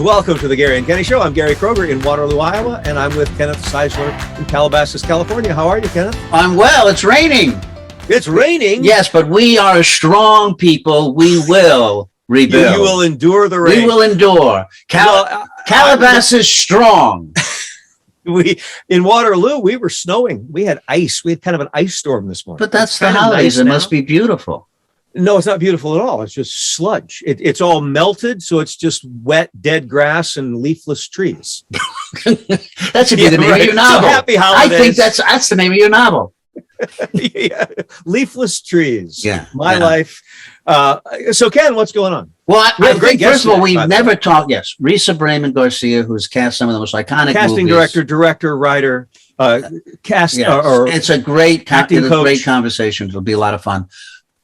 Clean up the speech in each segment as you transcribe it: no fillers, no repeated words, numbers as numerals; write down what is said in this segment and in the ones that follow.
Welcome to the Gary and Kenny Show. I'm Gary Kroger in Waterloo, Iowa, and I'm with Kenneth Seisler in Calabasas, California. How are you, Kenneth? I'm well. It's raining. It's raining? Yes, but we are a strong people. We will rebuild. You will endure the rain. We will endure. Calabasas is strong. In Waterloo, we were snowing. We had ice. We had kind of an ice storm this morning. But that's the holidays. It must be beautiful. No, it's not beautiful at all. It's just sludge. It's all melted, so it's just wet, dead grass and leafless trees. That should be the name of your novel. So happy holidays. I think that's the name of your novel. Yeah. Leafless trees. Yeah. My life. So, Ken, what's going on? Well, I think, first of all, we've never talked. Yes, Risa, Bramon, Garcia, who's cast some of the most iconic casting movies. director, writer, cast. Yes. Or it's a great acting coach. Great conversation. It'll be a lot of fun.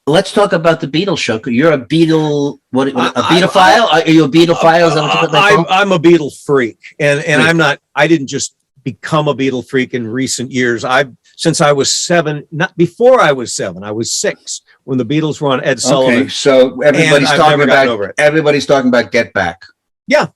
Let's talk about the Beatles show. You're a Beatle, a Beatlephile? Are you a Beatlephile? Is that what you call? I'm a Beatle freak, and I'm not. I didn't just become a Beatle freak in recent years. Since I was 7, not before I was 7. I was 6 when the Beatles were on Ed Sullivan. Okay, so everybody's talking about Get Back. Yeah.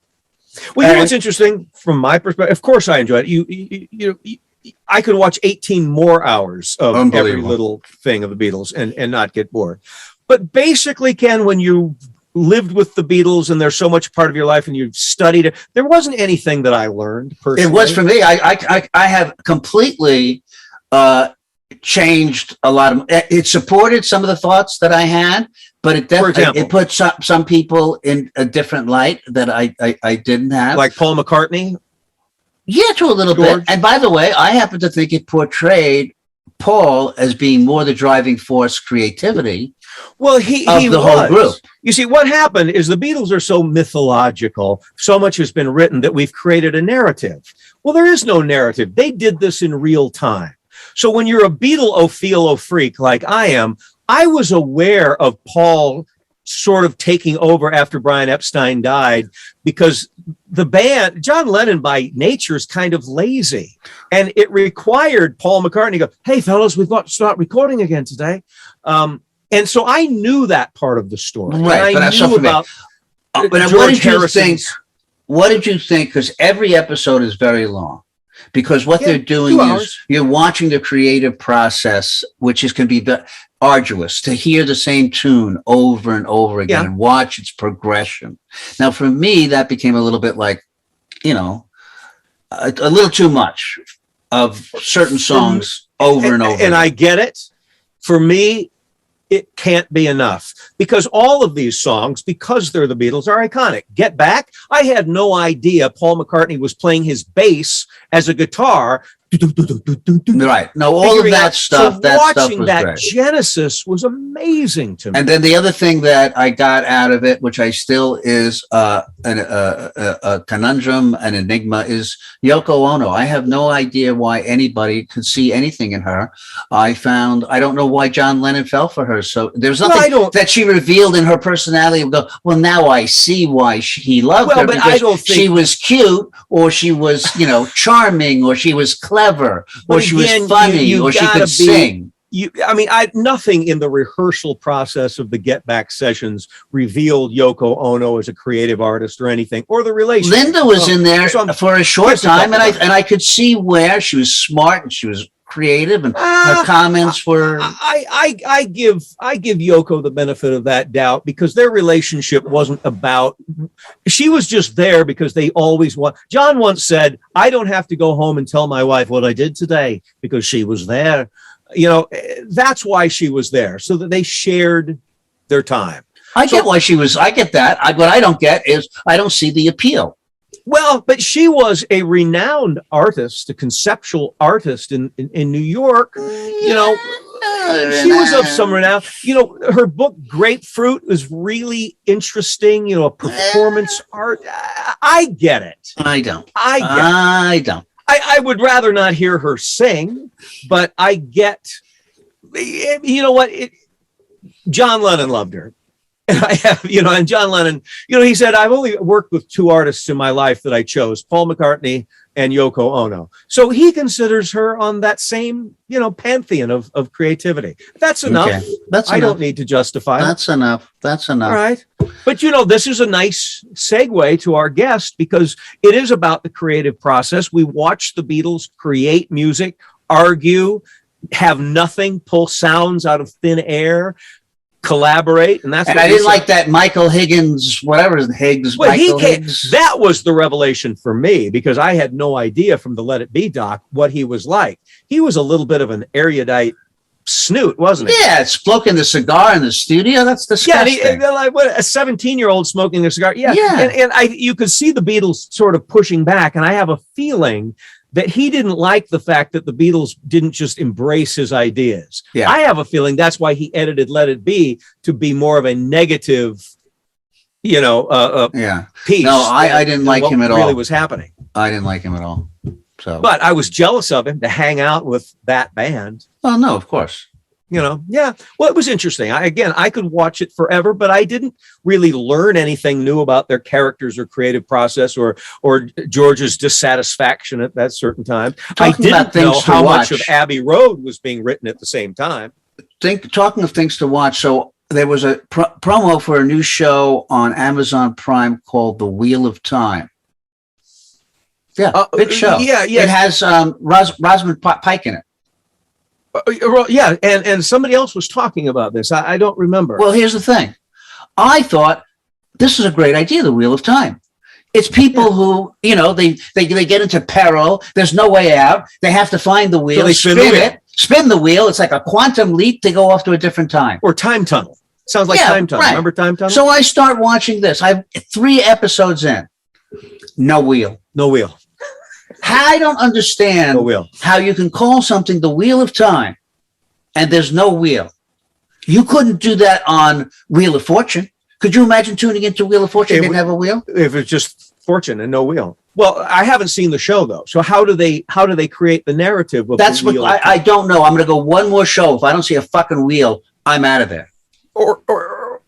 Well, you know what's interesting from my perspective? Of course, I enjoy it. I could watch 18 more hours of every little thing of the Beatles and not get bored. But basically, Ken, when you lived with the Beatles and they're so much part of your life and you've studied it, there wasn't anything that I learned personally. It was for me. I have completely changed a lot of it. Supported some of the thoughts that I had, but it definitely it put some people in a different light that I didn't have, like Paul McCartney. Yeah, to a little bit. And by the way, I happen to think it portrayed Paul as being more the driving force, creativity. Well, he the whole group. You see, what happened is the Beatles are so mythological. So much has been written that we've created a narrative. Well, there is no narrative. They did this in real time. So when you're a Beatle-ophile freak like I am, I was aware of Paul sort of taking over after Brian Epstein died, because the band, John Lennon by nature is kind of lazy, and it required Paul McCartney to go, "Hey fellas, we've got to start recording again today." And so I knew that part of the story. Right, and I knew about but what did you think? What did you think? Because every episode is very long. Because what they're doing is you're watching the creative process, which can be arduous, to hear the same tune over and over again and watch its progression. Now, for me, that became a little bit like, a little too much of certain songs over and over. And I get it. For me, it can't be enough, because all of these songs, because they're the Beatles, are iconic. Get Back. I had no idea Paul McCartney was playing his bass as a guitar. Right. No, all of that stuff. So watching that genesis was amazing to me. And then the other thing that I got out of it, which I still is a conundrum, an enigma, is Yoko Ono. I have no idea why anybody could see anything in her. I don't know why John Lennon fell for her. So there's nothing that she revealed in her personality and go, well, now I see why he loved her. But I don't think she was cute, or she was, charming, or she was clever, or she was funny, or she could sing. Nothing in the rehearsal process of the Get Back sessions revealed Yoko Ono as a creative artist or anything, or the relationship. Linda was in there for a short time, and I could see where she was smart and she was creative, and her comments were. I give Yoko the benefit of that doubt, because their relationship wasn't about. She was just there because they always want. John once said, "I don't have to go home and tell my wife what I did today because she was there." That's why she was there, so that they shared their time. I get why she was. I get that. What I don't get is I don't see the appeal. Well, but she was a renowned artist, a conceptual artist in New York. She was of some renown. Her book Grapefruit was really interesting. A performance art. I get it. I don't. I don't. I would rather not hear her sing, but I get. You know what? John Lennon loved her. And I have, and John Lennon, he said, I've only worked with 2 artists in my life that I chose, Paul McCartney and Yoko Ono. So he considers her on that same, pantheon of creativity. That's enough. Okay. I don't need to justify it. That's enough. All right. But this is a nice segue to our guest because it is about the creative process. We watch the Beatles create music, argue, have nothing, pull sounds out of thin air, collaborate, and I didn't like that Michael Higgins, whatever Higgs. Well, Higgs. That was the revelation for me because I had no idea from the Let It Be doc what he was like. He was a little bit of an erudite snoot, wasn't he? Yeah, smoking the cigar in the studio. That's disgusting. Yeah, like what, a 17-year-old smoking a cigar. Yeah. And you could see the Beatles sort of pushing back, and I have a feeling that he didn't like the fact that the Beatles didn't just embrace his ideas. Yeah. I have a feeling that's why he edited Let It Be to be more of a negative, piece. No, I didn't like him at all. Really was happening. I didn't like him at all. So, but I was jealous of him to hang out with that band. Well, no, of course. Yeah. Well, it was interesting. I could watch it forever, but I didn't really learn anything new about their characters or creative process or George's dissatisfaction at that certain time. I didn't know how much of Abbey Road was being written at the same time. Talking of things to watch. So there was a promo for a new show on Amazon Prime called The Wheel of Time. Yeah, big show. Yeah. It has Rosamund Pike in it. Yeah, and somebody else was talking about this. I don't remember. Well, here's the thing. I thought this is a great idea, the Wheel of Time. It's people who, they get into peril. There's no way out. They have to find the wheel, so spin the wheel. It's like a quantum leap. They go off to a different time. Or time tunnel. Sounds like time tunnel. Right. Remember time tunnel? So I start watching this. I'm 3 episodes in. No wheel. I don't understand how you can call something the Wheel of Time and there's no wheel. You couldn't do that on Wheel of Fortune. Could you imagine tuning into Wheel of Fortune and didn't have a wheel? If it's just fortune and no wheel. Well, I haven't seen the show though. So how do they create the narrative of That's what I don't know. I'm going to go one more show. If I don't see a fucking wheel, I'm out of there.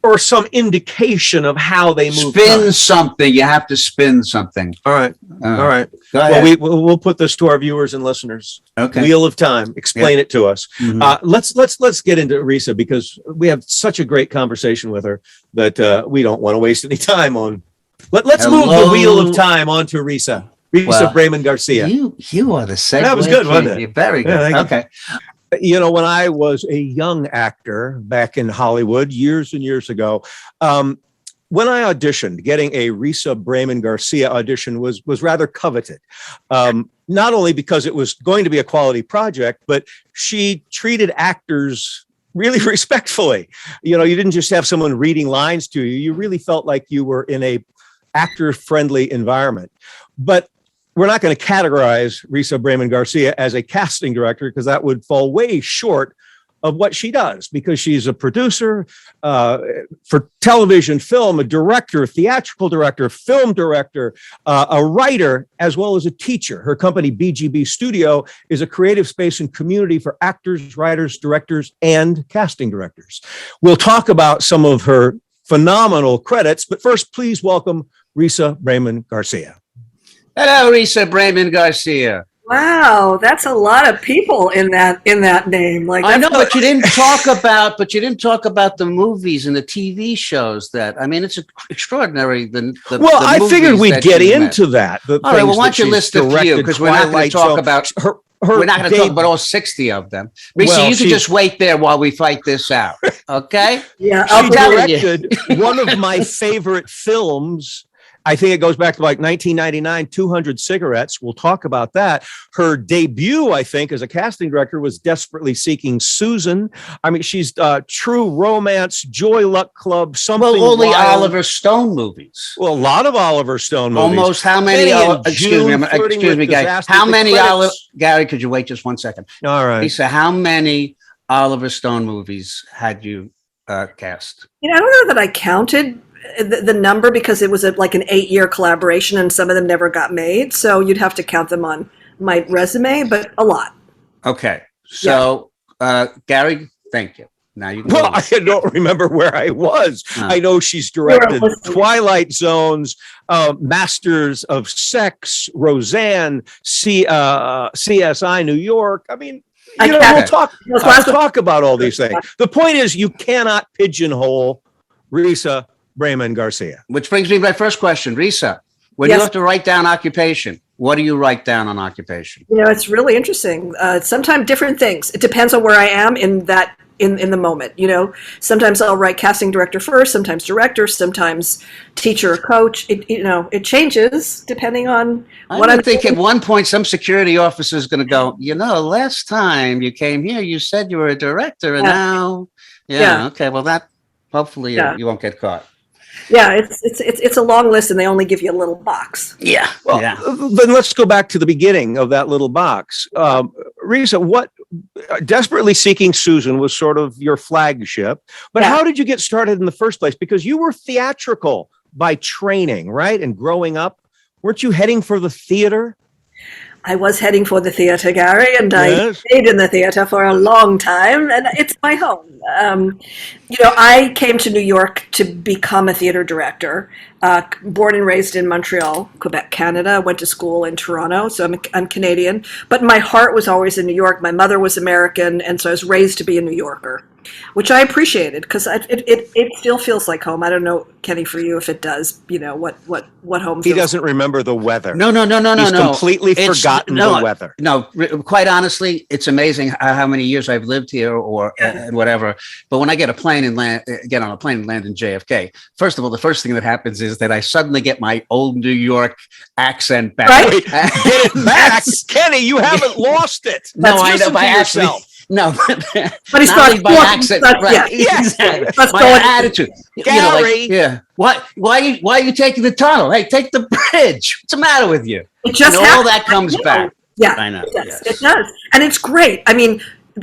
Or some indication of how they move. Spin something. You have to spin something. All right. All right. Go ahead. Well, we'll put this to our viewers and listeners. Okay. Wheel of Time. Explain it to us. Mm-hmm. Let's get into Risa because we have such a great conversation with her that we don't want to waste any time on. Let's move the Wheel of Time onto Risa. Risa Bramon Garcia. You are the segue. That was good, wasn't it? You're very good. Yeah, okay. When I was a young actor back in Hollywood years and years ago, when I auditioned, getting a Risa Bramon Garcia audition was rather coveted. Not only because it was going to be a quality project, but she treated actors really respectfully. You didn't just have someone reading lines to you. You really felt like you were in a actor-friendly environment. But we're not going to categorize Risa Bramon Garcia as a casting director because that would fall way short of what she does because she's a producer for television, film, a director, theatrical director, film director, a writer, as well as a teacher. Her company, BGB Studio, is a creative space and community for actors, writers, directors, and casting directors. We'll talk about some of her phenomenal credits, but first, please welcome Risa Bramon Garcia. Hello, Risa Bramon Garcia. Wow, that's a lot of people in that name. Like I know, but you didn't talk about the movies and the TV shows it's extraordinary. I figured we'd get into that. All right, well, why don't you list a few because we're not going to talk about we're not going to talk about all 60 of them. Risa, you can just wait there while we fight this out. Okay? Yeah, she directed one of my favorite films. I think it goes back to like 1999, 200 Cigarettes. We'll talk about that. Her debut, I think, as a casting director was Desperately Seeking Susan. She's True Romance, Joy Luck Club, something. Well, all the Oliver Stone movies. Well, a lot of Oliver Stone movies. Almost how many? Excuse me, Gary. How many Oliver? Gary, could you wait just 1 second? All right. Lisa, how many Oliver Stone movies had you cast? I don't know that I counted the number because it was like an 8-year collaboration and some of them never got made. So you'd have to count them on my resume, but a lot. Okay. So, Gary, thank you. Now you can I don't remember where I was. I know she's directed Twilight Zones, Masters of Sex, Roseanne, CSI New York. We'll talk about all these things. The point is you cannot pigeonhole Risa Bramon Garcia. Which brings me to my first question, Risa. When you have to write down occupation, what do you write down on occupation? It's really interesting. Sometimes different things. It depends on where I am in the moment. Sometimes I'll write casting director first, sometimes director, sometimes teacher or coach. It changes depending on what I'm thinking. At one point, some security officer is going to go, last time you came here, you said you were a director, and now, okay, well, that hopefully you won't get caught. Yeah, it's a long list, and they only give you a little box. Yeah. Well, then let's go back to the beginning of that little box. Risa, what Desperately Seeking Susan was sort of your flagship, but how did you get started in the first place? Because you were theatrical by training, right? And growing up, weren't you heading for the theater? I was heading for the theater, Gary, and I stayed in the theater for a long time, and it's my home. I came to New York to become a theater director. Born and raised in Montreal, Quebec, Canada. Went to school in Toronto, so I'm Canadian. But my heart was always in New York. My mother was American, and so I was raised to be a New Yorker, which I appreciated because it still feels like home. I don't know, Kenny, for you if it does. What home? He doesn't remember the weather. No. He's completely forgotten the weather. No, quite honestly, it's amazing how many years I've lived here and whatever. But when I get on a plane and land in JFK, first of all, the first thing that happens is that I suddenly get my old New York accent back. Right? Get it back, Kenny. You haven't lost it. No, I know. By yourself. No, but he's not by accent, right? Yeah. Exactly. That's my attitude. Gary. Why are you taking the tunnel? Hey, take the bridge. What's the matter with you? It just all that comes back. Yeah, I know. It does, and it's great. I mean,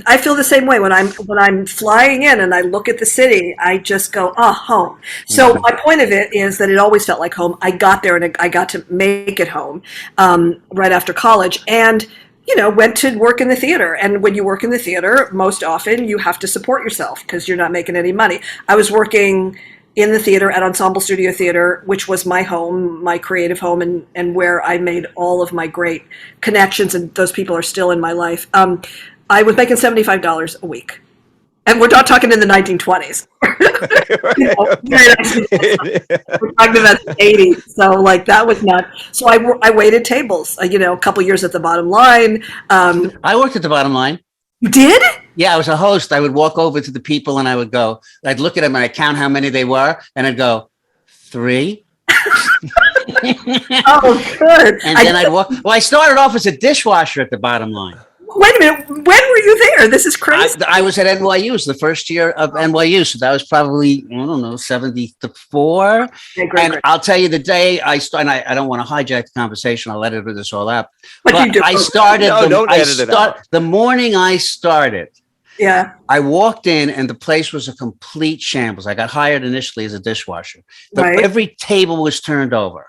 I feel the same way when I'm flying in and I look at the city. I just go, home. So my point of it is that it always felt like home. I got there and I got to make it home right after college, and went to work in the theater. And when you work in the theater, most often you have to support yourself because you're not making any money. I was working in the theater at Ensemble Studio Theater, which was my home, my creative home, and where I made all of my great connections, and those people are still in my life. I was making $75 a week. And we're not talking in the 1920s. We're talking about the 80s. So that was not. So I waited tables, a couple years at the Bottom Line. I worked at the Bottom Line. You did? Yeah, I was a host. I would walk over to the people and I'd look at them and I'd count how many they were. And I'd go, 3. Oh, good. And then I'd walk. Well, I started off as a dishwasher at the Bottom Line. Wait a minute. When were you there? This is crazy. I was at NYU. It was the first year of NYU. So that was probably, 74. Okay, great. I'll tell you the day I started, I don't want to hijack the conversation. I'll edit this all out. But you do. I started. Don't edit it out. The morning I started. Yeah. I walked in and the place was a complete shambles. I got hired initially as a dishwasher. Every table was turned over.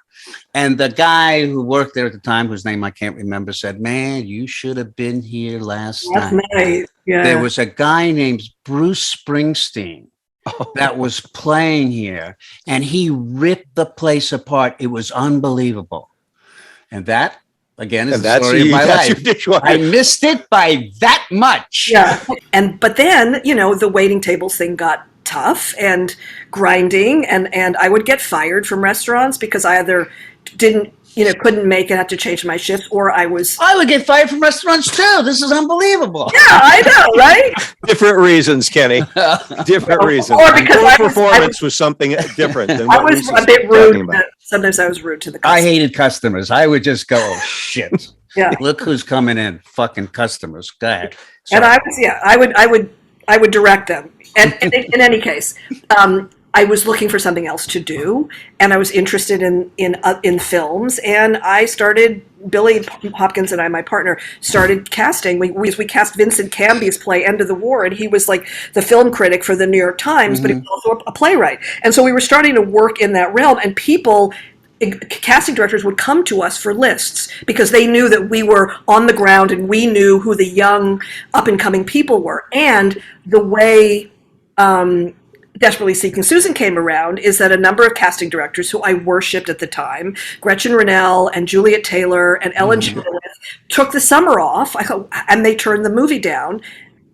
And the guy who worked there at the time, whose name I can't remember, said, "Man, you should have been here last night." Nice. Yeah. There was a guy named Bruce Springsteen that was playing here, and he ripped the place apart. It was unbelievable. And that, again, is the story of my life. I missed it by that much. Yeah. But then, the waiting tables thing got tough and grinding, and I would get fired from restaurants because I either couldn't make it, had to change my shift, or I would get fired from restaurants too. This is unbelievable. Yeah, I know, right? Different reasons, Kenny. Different reasons. Or because your performance was something different than I what was Risa's a bit rude. about. Sometimes I was rude to the customers. I hated customers. I would just go, "Oh shit! Yeah. Look who's coming in! Fucking customers." Go ahead. Sorry. And I would direct them. And in any case, I was looking for something else to do, and I was interested in films, and I started. Billy Hopkins and I, my partner, started casting. We cast Vincent Canby's play End of the War, and he was like the film critic for the New York Times, but he was also a playwright. And so we were starting to work in that realm, and casting directors would come to us for lists because they knew that we were on the ground and we knew who the young up-and-coming people were. And the way Desperately Seeking Susan came around is that a number of casting directors who I worshipped at the time, Gretchen Rennell and Juliet Taylor and Ellen Chenoweth, took the summer off, and they turned the movie down.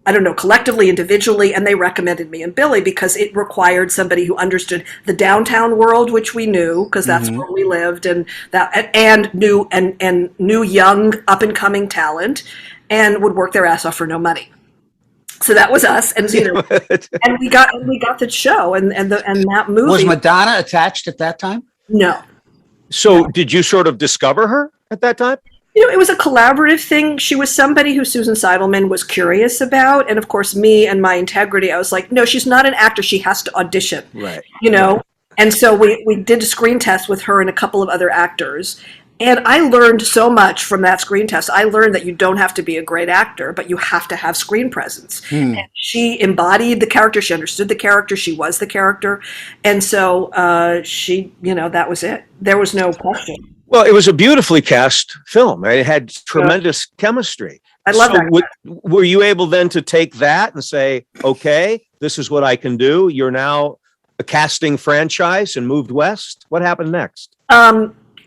I don't know, collectively, individually, and they recommended me and Billy because it required somebody who understood the downtown world, which we knew because that's where we lived, and knew young up and coming talent, and would work their ass off for no money. So that was us, and and we got the show, and that movie. Was Madonna attached at that time? No. So did you sort of discover her at that time? It was a collaborative thing. She was somebody who Susan Seidelman was curious about. And of course, me and my integrity, I was like, no, she's not an actor. She has to audition. Right. And so we did a screen test with her and a couple of other actors. And I learned so much from that screen test. I learned that you don't have to be a great actor, but you have to have screen presence. And she embodied the character. She understood the character. She was the character. And so that was it. There was no question. Well, it was a beautifully cast film. It had tremendous chemistry. I love that. Were you able then to take that and say, okay, this is what I can do? You're now a casting franchise and moved west? What happened next?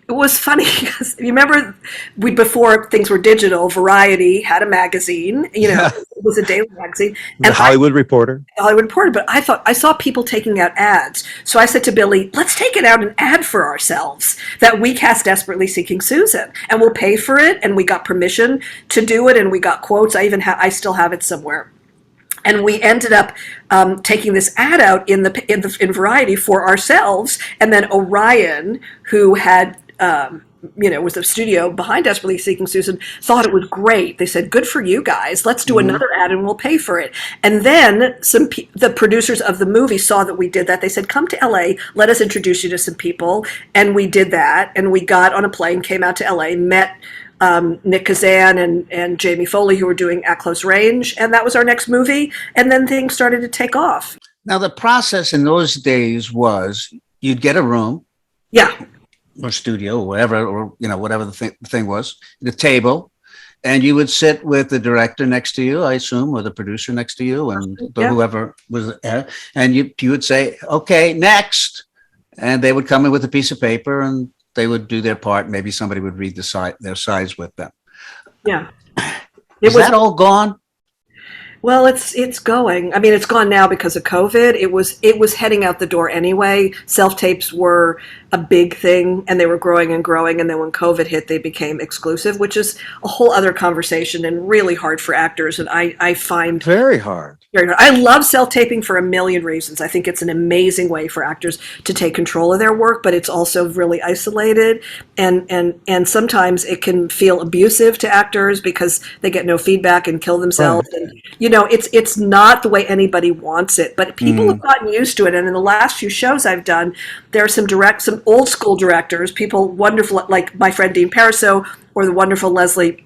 It was funny because you remember before things were digital, Variety had a magazine, it was a daily magazine. And the Hollywood Reporter. But I thought I saw people taking out ads. So I said to Billy, let's take it out an ad for ourselves that we cast Desperately Seeking Susan, and we'll pay for it. And we got permission to do it, and we got quotes. I still have it somewhere. And we ended up taking this ad out in Variety for ourselves. And then Orion, who had was the studio behind Desperately Seeking Susan, thought it was great. They said, good for you guys. Let's do another ad and we'll pay for it. And then the producers of the movie saw that we did that. They said, come to LA, let us introduce you to some people. And we did that. And we got on a plane, came out to LA, met Nick Kazan and Jamie Foley, who were doing At Close Range. And that was our next movie. And then things started to take off. Now, the process in those days was you'd get a room. Yeah. Or studio, or whatever, or whatever the thing was, the table, and you would sit with the director next to you, I assume, or the producer next to you, and whoever was there, and you would say, "Okay, next," and they would come in with a piece of paper, and they would do their part. Maybe somebody would read their sides with them. Yeah, Is that all gone? Well, it's going. I mean, it's gone now because of COVID. It was heading out the door anyway. Self-tapes were a big thing, and they were growing and growing. And then when COVID hit, they became exclusive, which is a whole other conversation and really hard for actors. And I find very hard. I love self-taping for a million reasons. I think it's an amazing way for actors to take control of their work, but it's also really isolated, and sometimes it can feel abusive to actors because they get no feedback and kill themselves. Right. And it's not the way anybody wants it, but people have gotten used to it. And in the last few shows I've done, there are some old school directors, people wonderful, like my friend Dean Pariseau or the wonderful Leslie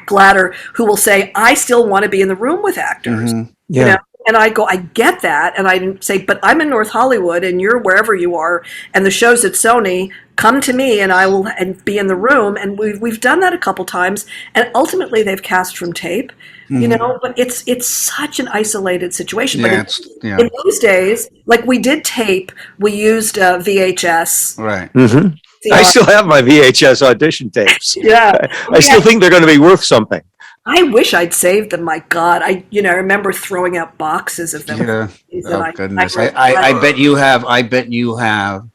Glatter, who will say, I still want to be in the room with actors. Yeah. And I go, I get that. And I say, but I'm in North Hollywood and you're wherever you are. And the show's at Sony, come to me and I will be in the room. And we've done that a couple times. And ultimately they've cast from tape, but it's such an isolated situation. Yeah, but in those days, like we did tape, we used VHS. Right. Mm-hmm. I still have my VHS audition tapes. Yeah. I still think they're going to be worth something. I wish I'd saved them. My God, I remember throwing out boxes of them. Yeah. Oh goodness! I bet you have. I bet you have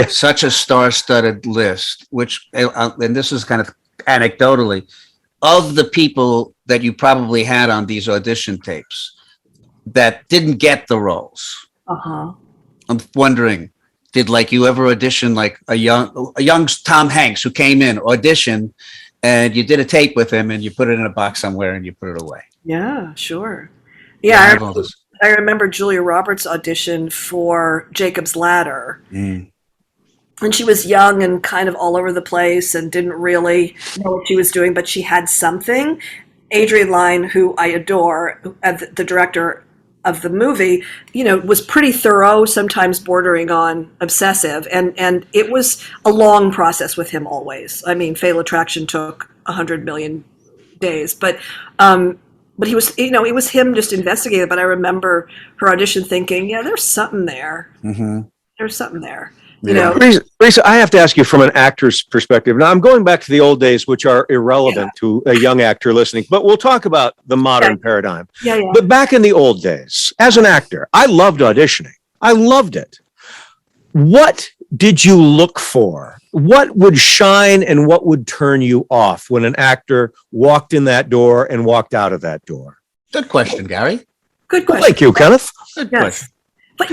such a star-studded list. Which, and this is kind of anecdotally, of the people that you probably had on these audition tapes that didn't get the roles. I'm wondering, did you ever audition like a young Tom Hanks who came in audition? And you did a tape with him and you put it in a box somewhere and you put it away. Yeah, sure. Yeah, I remember Julia Roberts' audition for Jacob's Ladder. And she was young and kind of all over the place and didn't really know what she was doing, but she had something. Adrian Lyne, who I adore, the director of the movie, was pretty thorough, sometimes bordering on obsessive. And it was a long process with him always. I mean, Fatal Attraction took 100 million days, but he was, it was him just investigating. But I remember her audition thinking, yeah, there's something there. there's something there. Risa, I have to ask you from an actor's perspective. Now, I'm going back to the old days, which are irrelevant to a young actor listening, but we'll talk about the modern paradigm. But back in the old days, as an actor, I loved auditioning. I loved it. What did you look for? What would shine and what would turn you off when an actor walked in that door and walked out of that door? Good question, Gary. Good question. Thank you, Kenneth. Good question. But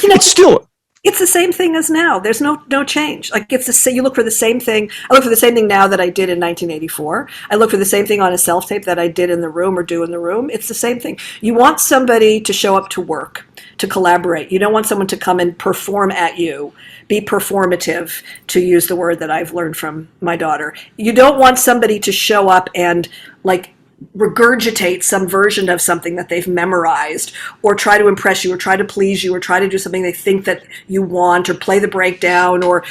it's the same thing as now. There's no change. Like you look for the same thing. I look for the same thing now that I did in 1984. I look for the same thing on a self-tape that I did in the room or do in the room. It's the same thing. You want somebody to show up to work, to collaborate. You don't want someone to come and perform at you, be performative, to use the word that I've learned from my daughter. You don't want somebody to show up and like regurgitate some version of something that they've memorized, or try to impress you, or try to please you, or try to do something they think that you want, or play the breakdown, or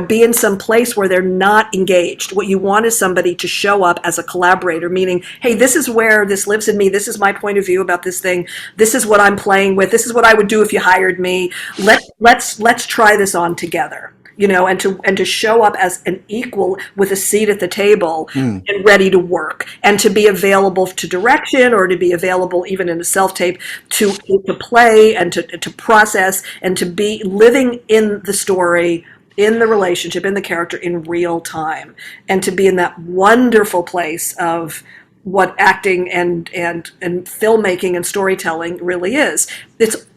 be in some place where they're not engaged. What you want is somebody to show up as a collaborator, meaning, hey, this is where this lives in me, this is my point of view about this thing, this is what I'm playing with, this is what I would do if you hired me, let's try this on together. And to show up as an equal with a seat at the table and ready to work, and to be available to direction, or to be available even in a self-tape to play and to process, and to be living in the story, in the relationship, in the character in real time, and to be in that wonderful place of what acting and filmmaking and storytelling really is.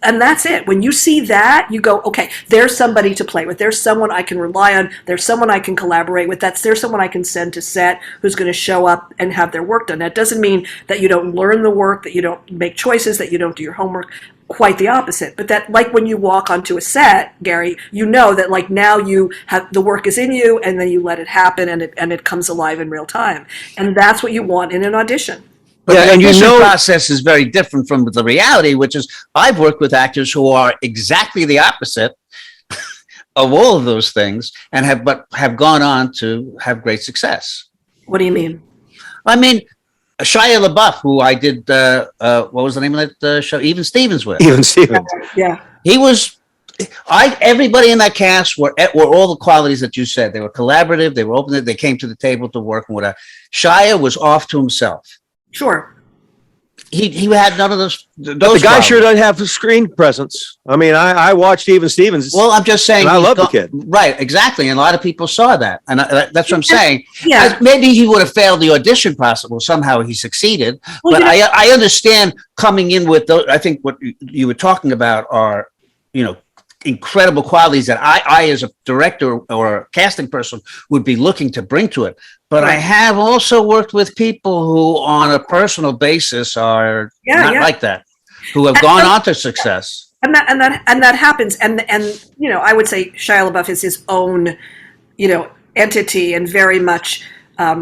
And that's it. When you see that, you go, okay, there's somebody to play with. There's someone I can rely on. There's someone I can collaborate with. There's someone I can send to set who's going to show up and have their work done. That doesn't mean that you don't learn the work, that you don't make choices, that you don't do your homework. Quite the opposite. But that, like when you walk onto a set, Gary, that like now you have the work is in you, and then you let it happen, and it comes alive in real time. And that's what you want in an audition. But the audition process is very different from the reality, which is I've worked with actors who are exactly the opposite of all of those things, and have gone on to have great success. What do you mean? I mean, Shia LaBeouf, who I did, what was the name of that show? Even Stevens with. Even Stevens. Yeah. Everybody in that cast were all the qualities that you said. They were collaborative. They were open. They came to the table to work and whatever. Shia was off to himself. Sure. He had none of those. The guy sure doesn't have screen presence. I mean, I watched Even Stevens. Well, I'm just saying. I love the kid. Right, exactly. And a lot of people saw that. And that's what I'm saying. Yeah. Maybe he would have failed the audition process. Well, somehow he succeeded. Well, but I understand coming in with those. I think what you were talking about are, incredible qualities that I as a director or a casting person would be looking to bring to it. But I have also worked with people who on a personal basis are not like that, who have gone on to success. And that happens. And I would say Shia LaBeouf is his own, entity, and very much I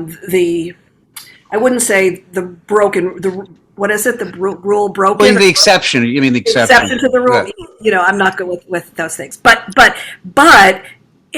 wouldn't say what is it? The rule broken? Well, the exception. You mean the exception? Exception to the rule. Yeah. I'm not good with those things. But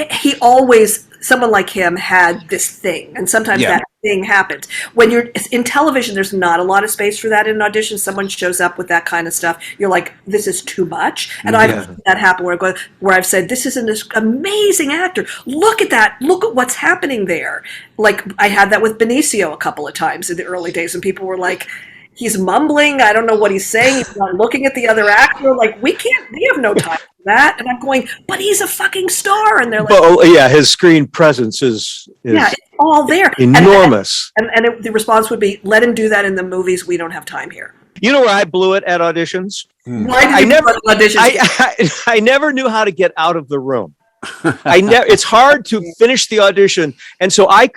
he always, someone like him had this thing, and sometimes that thing happens. When you're in television, there's not a lot of space for that in an audition. Someone shows up with that kind of stuff. You're like, this is too much. And I've seen that happen where I've said, this is an amazing actor. Look at that. Look at what's happening there. Like I had that with Benicio a couple of times in the early days, and people were like, he's mumbling. I don't know what he's saying. He's not looking at the other actor. Like, we have no time for that. And I'm going, but he's a fucking star. And they're like, his screen presence is it's all there. Enormous. And the response would be, let him do that in the movies. We don't have time here. You know where I blew it at auditions? Why did you blow it at auditions? I never knew how to get out of the room. It's hard to finish the audition. And so I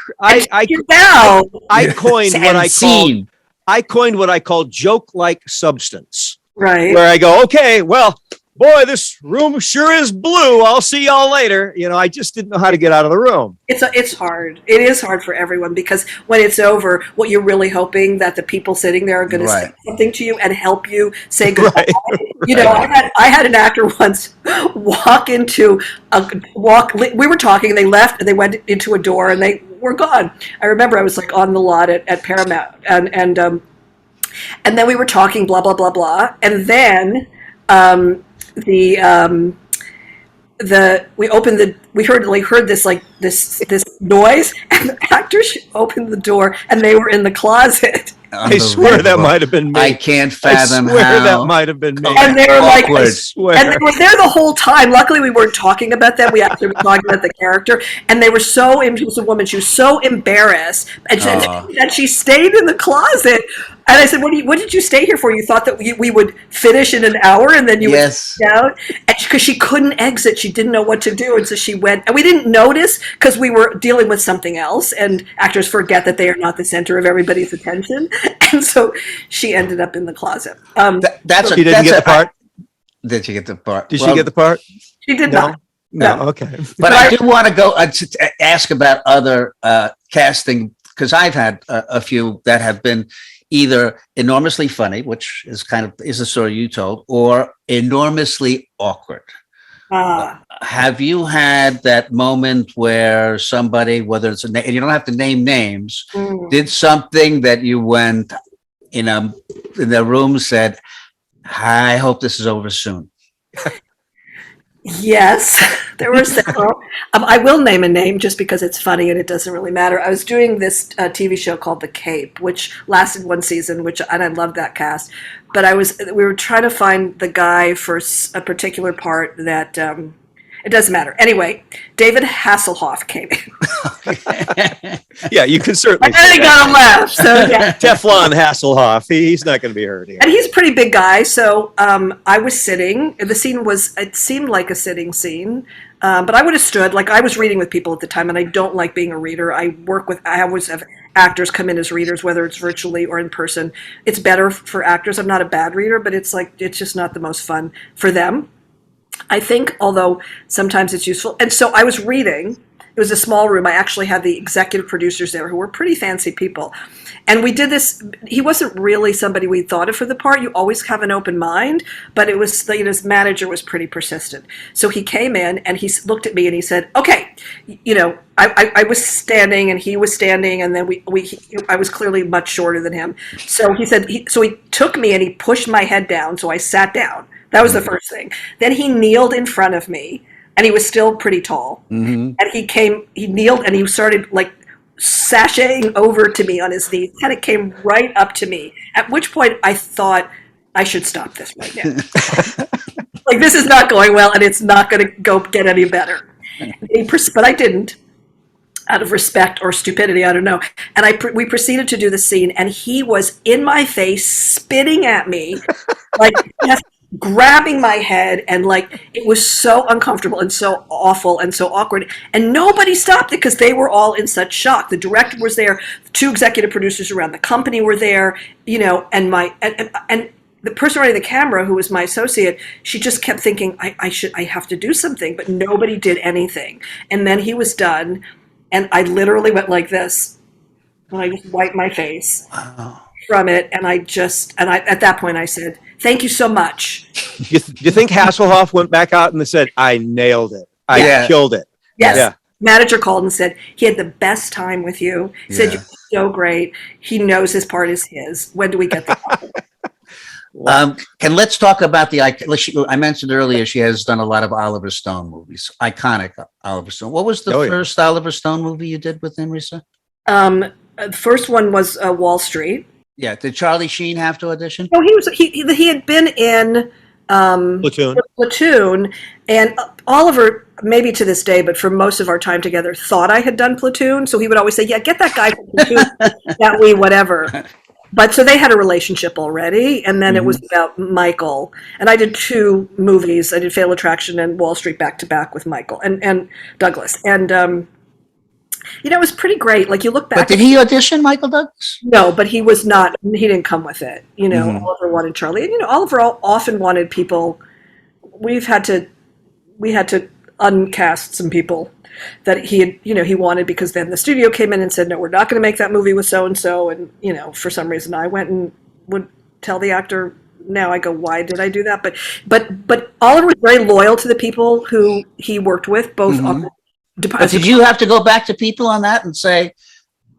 coined what I call joke-like substance. Right. Where I go, okay, well, boy, this room sure is blue. I'll see y'all later. I just didn't know how to get out of the room. It's hard. It is hard for everyone, because when it's over, what you're really hoping that the people sitting there are going to say something to you and help you say goodbye. Right. I had an actor once we were talking, they left, and they went into a door, and they were gone. I remember I was like on the lot at Paramount, and then we were talking, blah blah blah blah, and then we heard this like this noise, and the actors opened the door, and they were in the closet. I swear that might have been me. I can't fathom I swear how that might have been me. And they were like, I swear. and they were there the whole time. Luckily, we weren't talking about them. We actually were talking about the character. And they were so, she was a woman, she was so embarrassed. And she stayed in the closet. And I said, what did you stay here for? You thought that we would finish in an hour and then you would get out? And because she couldn't exit, she didn't know what to do. And so she went, and we didn't notice because we were dealing with something else. And actors forget that they are not the center of everybody's attention. And so she ended up in the closet. She didn't get the part? Did she get the part? Did she get the part? She did not. No, okay. But I do want to go to ask about other casting, because I've had a few that have been either enormously funny, which is a story you told, or enormously awkward. Have you had that moment where somebody, whether it's and you don't have to name names, did something that you went in the room, said, I hope this is over soon? Yes, there were several. I will name a name just because it's funny and it doesn't really matter. I was doing this TV show called The Cape, which lasted one season, and I loved that cast. But we were trying to find the guy for a particular part that it doesn't matter. Anyway, David Hasselhoff came in. Yeah, you can certainly. And then he got a laugh. So yeah. Teflon Hasselhoff. He's not going to be hurt here. And he's a pretty big guy. So I was sitting. The scene it seemed like a sitting scene. But I would have stood. Like, I was reading with people at the time, and I don't like being a reader. I always have actors come in as readers, whether it's virtually or in person. It's better for actors. I'm not a bad reader, but it's just not the most fun for them, I think, although sometimes it's useful. And so I was reading. It was a small room. I actually had the executive producers there who were pretty fancy people. And we did this. He wasn't really somebody we thought of for the part. You always have an open mind, but it was, his manager was pretty persistent. So he came in and he looked at me and he said, okay, I was standing and he was standing, and then I was clearly much shorter than him. So he said, he took me and he pushed my head down. So I sat down. That was the first thing. Then he kneeled in front of me, and he was still pretty tall. Mm-hmm. And he kneeled and he started like sashaying over to me on his knees, and it came right up to me. At which point I thought, I should stop this right now. Like, this is not going well, and it's not going to go get any better. But I didn't, out of respect or stupidity, I don't know. And we proceeded to do the scene, and he was in my face, spitting at me, like just grabbing my head, and like, it was so uncomfortable and so awful and so awkward, and nobody stopped it because they were all in such shock. The director was there, two executive producers around the company were there, and the person running the camera, who was my associate, she just kept thinking, I have to do something, but nobody did anything. And then he was done, and I literally went like this, and I just wiped my face from it, and I at that point I said, thank you so much. Do you think Hasselhoff went back out and said, I nailed it. I killed it. Yes. Yeah. Manager called and said, he had the best time with you. He said, you're so great. He knows his part is his. When do we get the And let's talk about I mentioned earlier, she has done a lot of Oliver Stone movies, iconic Oliver Stone. What was the first Oliver Stone movie you did with him, Risa? The first one was Wall Street. Yeah. Did Charlie Sheen have to audition? No, he had been in Platoon, and Oliver, maybe to this day, but for most of our time together, thought I had done Platoon. So he would always say, yeah, get that guy from Platoon, that way, whatever. But so they had a relationship already, and then it was about Michael. And I did two movies. I did Fatal Attraction and Wall Street back to back with Michael and Douglas. And it was pretty great. Like, you look back. But did he audition Michael Douglas? No, but he was not. He didn't come with it. Oliver wanted Charlie, and Oliver often wanted people. We had to uncast some people that he had, he wanted, because then the studio came in and said, no, we're not going to make that movie with so and so, and for some reason I went and would tell the actor. Now I go, why did I do that? But Oliver was very loyal to the people who he worked with, both on the. But did you have to go back to people on that and say,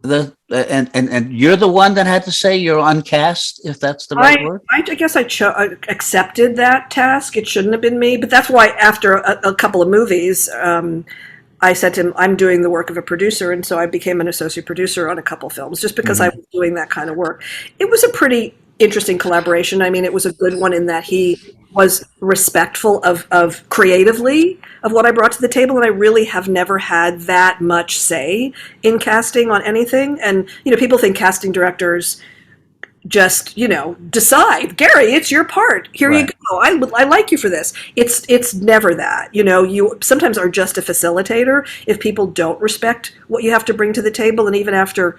and you're the one that had to say you're uncast, if that's the right word? I guess I accepted that task. It shouldn't have been me, but that's why after a couple of movies, I said to him, I'm doing the work of a producer, and so I became an associate producer on a couple of films, just because I was doing that kind of work. It was a pretty interesting collaboration. I mean, it was a good one in that he was respectful of creatively of what I brought to the table, and I really have never had that much say in casting on anything. And people think casting directors just decide, Gary, it's your part, here you go, I like you for this. It's never that. You sometimes are just a facilitator if people don't respect what you have to bring to the table. And even after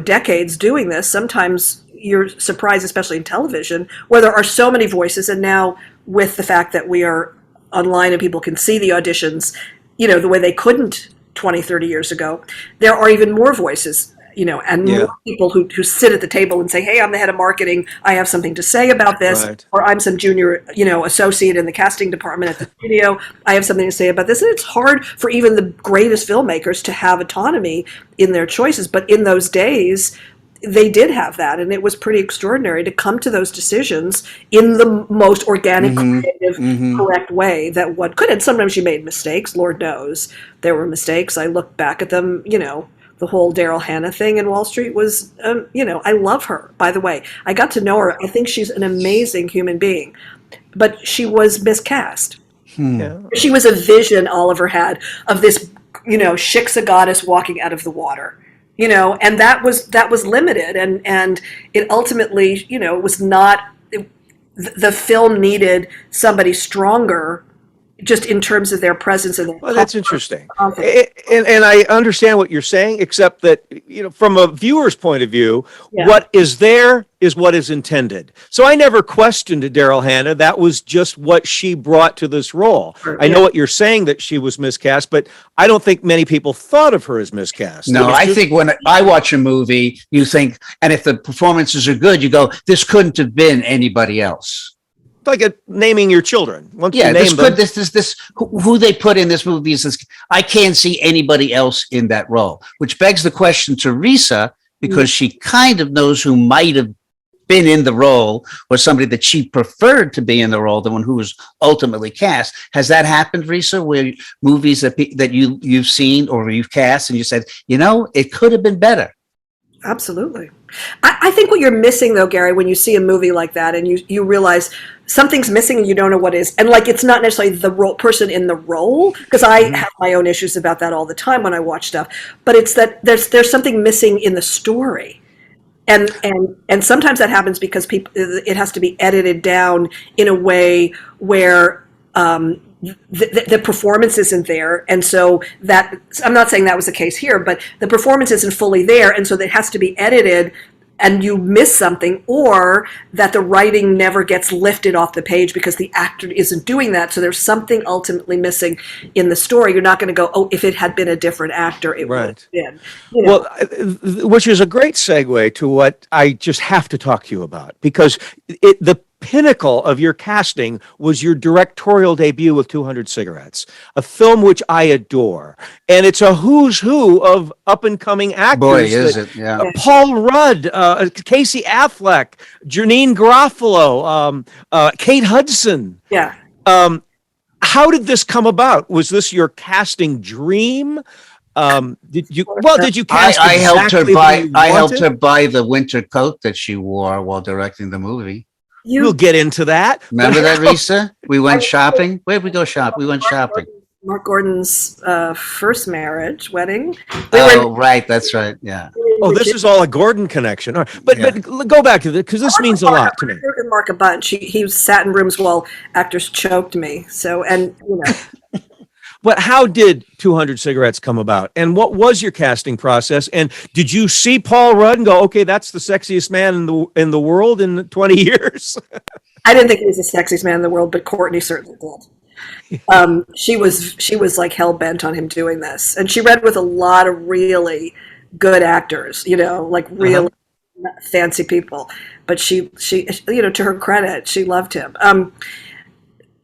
decades doing this, sometimes you're surprised, especially in television, where there are so many voices. And now with the fact that we are online and people can see the auditions, the way they couldn't 20, 30 years ago, there are even more voices, and more people who sit at the table and say, hey, I'm the head of marketing, I have something to say about this, or I'm some junior, associate in the casting department at the studio, I have something to say about this. And it's hard for even the greatest filmmakers to have autonomy in their choices. But in those days, they did have that, and it was pretty extraordinary to come to those decisions in the most organic, creative, correct way that one could. And sometimes you made mistakes. Lord knows there were mistakes. I look back at them, the whole Daryl Hannah thing in Wall Street was, I love her, by the way. I got to know her. I think she's an amazing human being, but she was miscast. She was a vision Oliver had of this, Shiksa goddess walking out of the water. And that was limited, and it ultimately, it was not. The film needed somebody stronger, just in terms of their presence and their well, that's interesting, and I understand what you're saying, except that from a viewer's point of view, what is there is what is intended. So I never questioned Daryl Hannah. That was just what she brought to this role. I know what you're saying, that she was miscast, but I don't think many people thought of her as miscast. No, I think when I watch a movie, you think, and if the performances are good, you go, this couldn't have been anybody else. Like naming your children. Once you name this who they put in this movie is this. I can't see anybody else in that role, which begs the question to Risa, because she kind of knows who might have been in the role, or somebody that she preferred to be in the role, the one who was ultimately cast. Has that happened, Risa, where movies that you've seen or you've cast and you said, it could have been better? Absolutely. I think what you're missing, though, Gary, when you see a movie like that and you realize something's missing and you don't know what is, and it's not necessarily the person in the role, because I have my own issues about that all the time when I watch stuff, but it's that there's something missing in the story. And sometimes that happens because it has to be edited down in a way where the performance isn't there, and so that, I'm not saying that was the case here, but the performance isn't fully there, and so it has to be edited, and you miss something, or that the writing never gets lifted off the page because the actor isn't doing that. So there's something ultimately missing in the story. You're not going to go, oh, if it had been a different actor, it would have been. Well, which is a great segue to what I just have to talk to you about, because the pinnacle of your casting was your directorial debut with 200 Cigarettes, a film which I adore. And it's a who's who of up-and-coming actors. Boy, is it, yeah. Paul Rudd, Casey Affleck, Janine Garofalo, Kate Hudson. Yeah. How did this come about? Was this your casting dream? Did you cast? I helped her buy the winter coat that she wore while directing the movie. We'll get into that. Remember that, Risa? We went shopping. Where did we go shop? We went shopping. Mark Gordon's first wedding. Right. That's right. Yeah. Oh, this is all a Gordon connection. All right. But go back to this, because this means a lot to me. Mark a bunch. He sat in rooms while actors choked me. So, and But how did 200 Cigarettes come about? And what was your casting process? And did you see Paul Rudd and go, okay, that's the sexiest man in the world in 20 years? I didn't think he was the sexiest man in the world, but Courtney certainly did. She was like hell bent on him doing this, and she read with a lot of really good actors, like really fancy people. But she, to her credit, she loved him.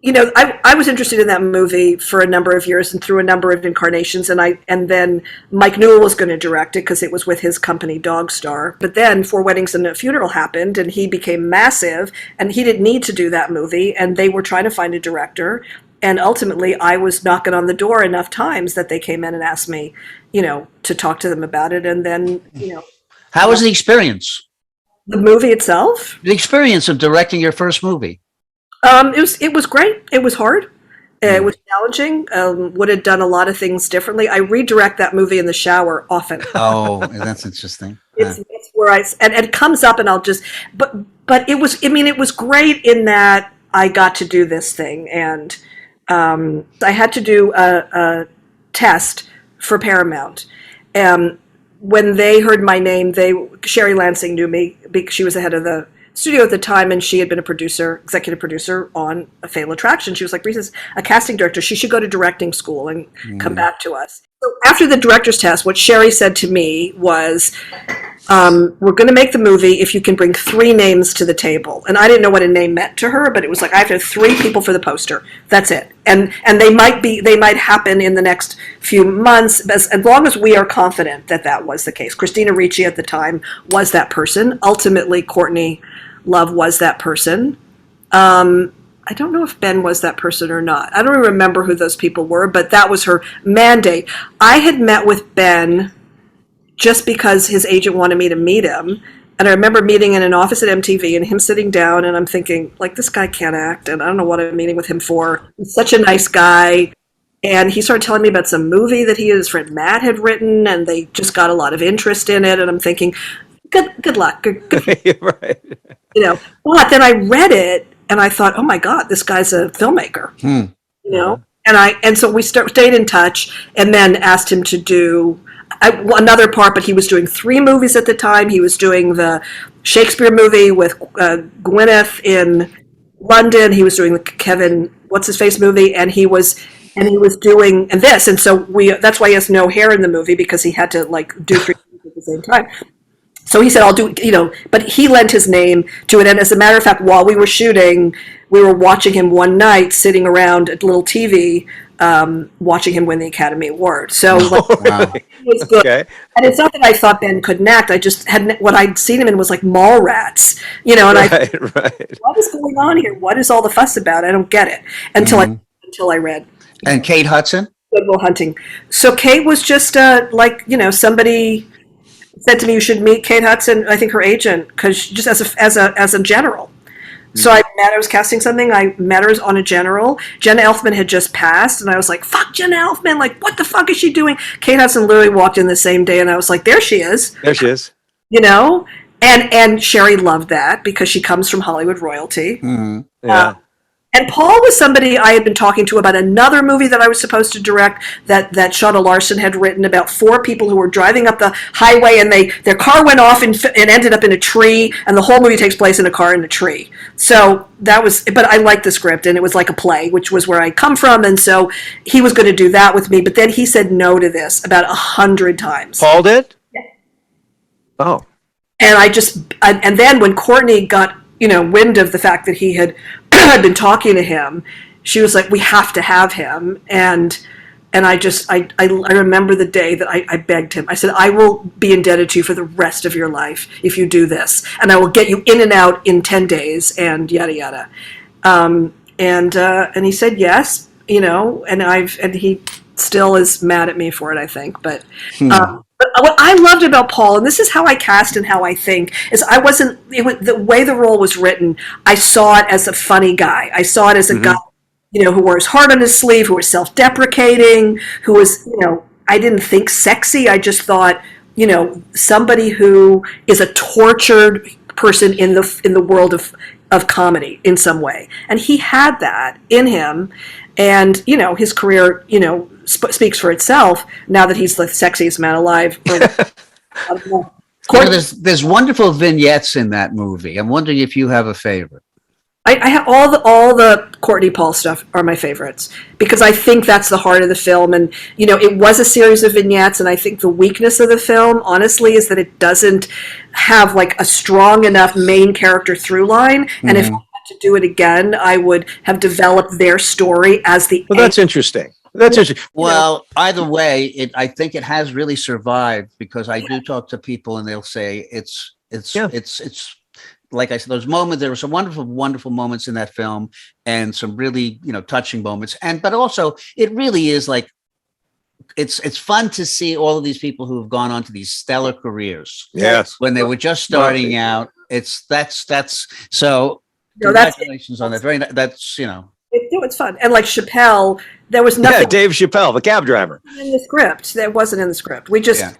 I was interested in that movie for a number of years and through a number of incarnations, and then Mike Newell was going to direct it because it was with his company Dog Star. But then Four Weddings and a Funeral happened, and he became massive, and he didn't need to do that movie, and they were trying to find a director. And ultimately, I was knocking on the door enough times that they came in and asked me, to talk to them about it. And then, How was the experience? The movie itself? The experience of directing your first movie? It was great. It was hard. It was challenging. Would have done a lot of things differently. I redirect that movie in the shower often. Oh, that's interesting. It's where and it comes up, and I'll just. But it was. I mean, it was great in that I got to do this thing, and I had to do a test for Paramount. When they heard my name, Sherry Lansing knew me because she was the head of the studio at the time, and she had been executive producer on A Fatal Attraction. She was like, Risa's a casting director. She should go to directing school and come back to us. So after the director's test, what Sherry said to me was, we're going to make the movie if you can bring 3 names to the table. And I didn't know what a name meant to her, but it was like, I have to have 3 people for the poster. That's it. And they might happen in the next few months, as long as we are confident that that was the case. Christina Ricci at the time was that person. Ultimately, Courtney Love was that person. I don't know if Ben was that person or not. I don't remember who those people were, but that was her mandate. I had met with Ben just because his agent wanted me to meet him. And I remember meeting in an office at MTV and him sitting down, and I'm thinking, like, this guy can't act, and I don't know what I'm meeting with him for. He's such a nice guy. And he started telling me about some movie that he and his friend Matt had written, and they just got a lot of interest in it. And I'm thinking, good luck. Good. Right. But then I read it, and I thought, oh my God, this guy's a filmmaker. And so we stayed in touch, and then asked him to do another part. But he was doing 3 movies at the time. He was doing the Shakespeare movie with Gwyneth in London. He was doing the Kevin what's his face movie, and he was doing this. And so that's why he has no hair in the movie, because he had to do 3 things at the same time. So he said, I'll do, but he lent his name to it. And as a matter of fact, while we were shooting, we were watching him one night, sitting around at a little TV, watching him win the Academy Award. So it was good. Okay. And it's not that I thought Ben couldn't act. I just what I'd seen him in was like Mallrats, and right. What is going on here? What is all the fuss about? I don't get it until I read. And Kate Hudson? Good Will Hunting. So Kate was just somebody said to me, you should meet Kate Hudson, I think her agent, because just as a general. So I was casting something. I met her on a general. Jenna Elfman had just passed, and I was like, fuck Jenna Elfman. Like, what the fuck is she doing? Kate Hudson literally walked in the same day, and I was like, there she is. There she is. And Sherry loved that because she comes from Hollywood royalty. Mm-hmm. Yeah. And Paul was somebody I had been talking to about another movie that I was supposed to direct that Shawna Larson had written about 4 people who were driving up the highway, and their car went off and ended up in a tree, and the whole movie takes place in a car in a tree. So but I liked the script, and it was like a play, which was where I come from, and so he was going to do that with me, but then he said no to this about 100 times. Paul did? Yeah. Oh. And and then when Courtney got wind of the fact that he had been talking to him, she was like, we have to have him. And I remember the day that I begged him. I said, I will be indebted to you for the rest of your life if you do this, and I will get you in and out in 10 days and yada yada. And he said yes, and he still is mad at me for it, I think. But what I loved about Paul, and this is how I cast and how I think, is the way the role was written, I saw it as a funny guy. I saw it as a guy, who wore his heart on his sleeve, who was self-deprecating, who was, I didn't think sexy. I just thought, somebody who is a tortured person in the world of comedy in some way. And he had that in him. And, his career, speaks for itself now that he's the sexiest man alive. There's wonderful vignettes in that movie. I'm wondering if you have a favorite. I have all the Courtney Paul stuff are my favorites because I think that's the heart of the film. And, it was a series of vignettes. And I think the weakness of the film, honestly, is that it doesn't have a strong enough main character through line. And if I had to do it again, I would have developed their story as the. Well, that's interesting. That's interesting. Well, either way, I think it has really survived, because I do talk to people and they'll say it's like I said, there were some wonderful moments in that film, and some really, touching moments. But also it really is like, it's fun to see all of these people who have gone on to these stellar careers. Yes. When they were just starting out. So congratulations on that. It's fun. And like Chappelle, there was nothing. Yeah, Dave Chappelle, the cab driver. In the script. That wasn't in the script. We just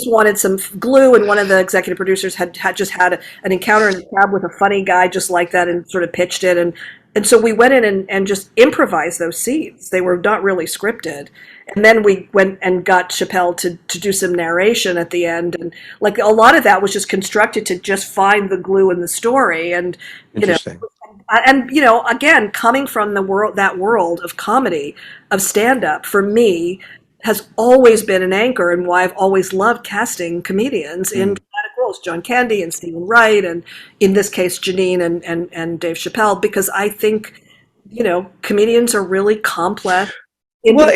wanted some glue, and one of the executive producers had just had an encounter in the cab with a funny guy just like that, and sort of pitched it. And so we went in and just improvised those scenes. They were not really scripted. And then we went and got Chappelle to do some narration at the end. And like a lot of that was just constructed to just find the glue in the story. And, Interesting. Again, coming from that world of comedy, of stand-up, for me, has always been an anchor, and why I've always loved casting comedians in dramatic roles, John Candy and Stephen Wright, and in this case, Janine and Dave Chappelle, because I think, comedians are really complex. Well,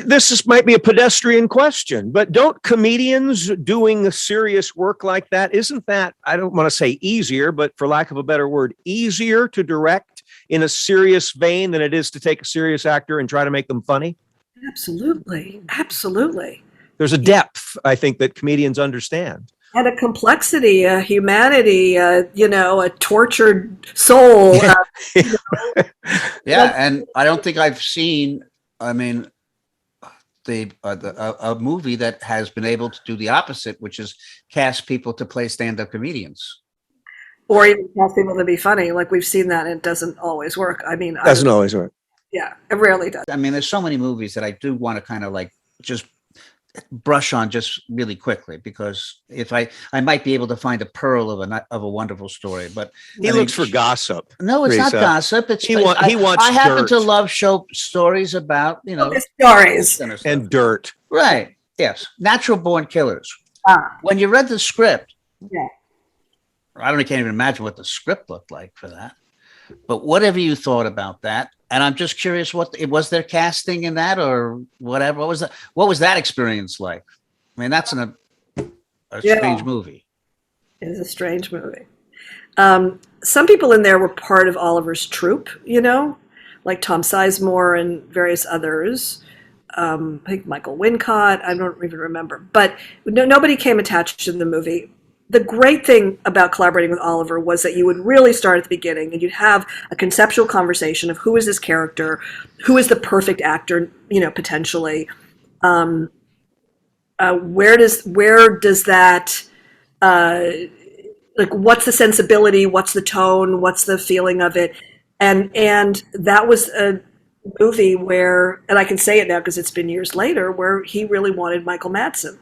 this might be a pedestrian question, but don't comedians doing serious work like that, isn't that, I don't want to say easier, but for lack of a better word, easier to direct in a serious vein than it is to take a serious actor and try to make them funny? Absolutely. Absolutely. There's a depth, I think, that comedians understand. And a complexity, a humanity, a tortured soul. Yeah, and I don't think I've seen, a movie that has been able to do the opposite, which is cast people to play stand-up comedians. Or even cast people to be funny. Like, we've seen that, and it doesn't always work. Doesn't always work. Yeah, it rarely does. There's so many movies that I do want to kind of like just brush on just really quickly, because if I might be able to find a pearl of a wonderful story, but he looks for gossip. No, it's Risa. not gossip. He wants. I happen dirt. to love stories about stories and dirt. Right. Yes. Natural born killers. When you read the script, I can't even imagine what the script looked like for that. But whatever you thought about that, and I'm just curious, what was there casting in that or whatever? What was that experience like? That's a strange movie. It is a strange movie. Some people in there were part of Oliver's troupe, like Tom Sizemore and various others. I think Michael Wincott. I don't even remember, but nobody came attached to the movie. The great thing about collaborating with Oliver was that you would really start at the beginning, and you'd have a conceptual conversation of who is this character, who is the perfect actor, potentially. Where does that, what's the sensibility, what's the tone, what's the feeling of it, and that was a movie where, and I can say it now because it's been years later, where he really wanted Michael Madsen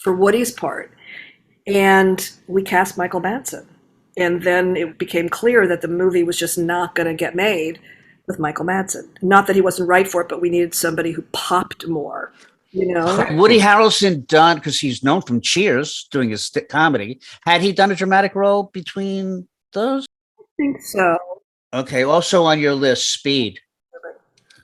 for Woody's part. And we cast Michael Madsen. And then it became clear that the movie was just not going to get made with Michael Madsen. Not that he wasn't right for it, but we needed somebody who popped more, Woody Harrelson done, because he's known from Cheers, doing his comedy. Had he done a dramatic role between those? I think so. Okay. Also on your list, Speed.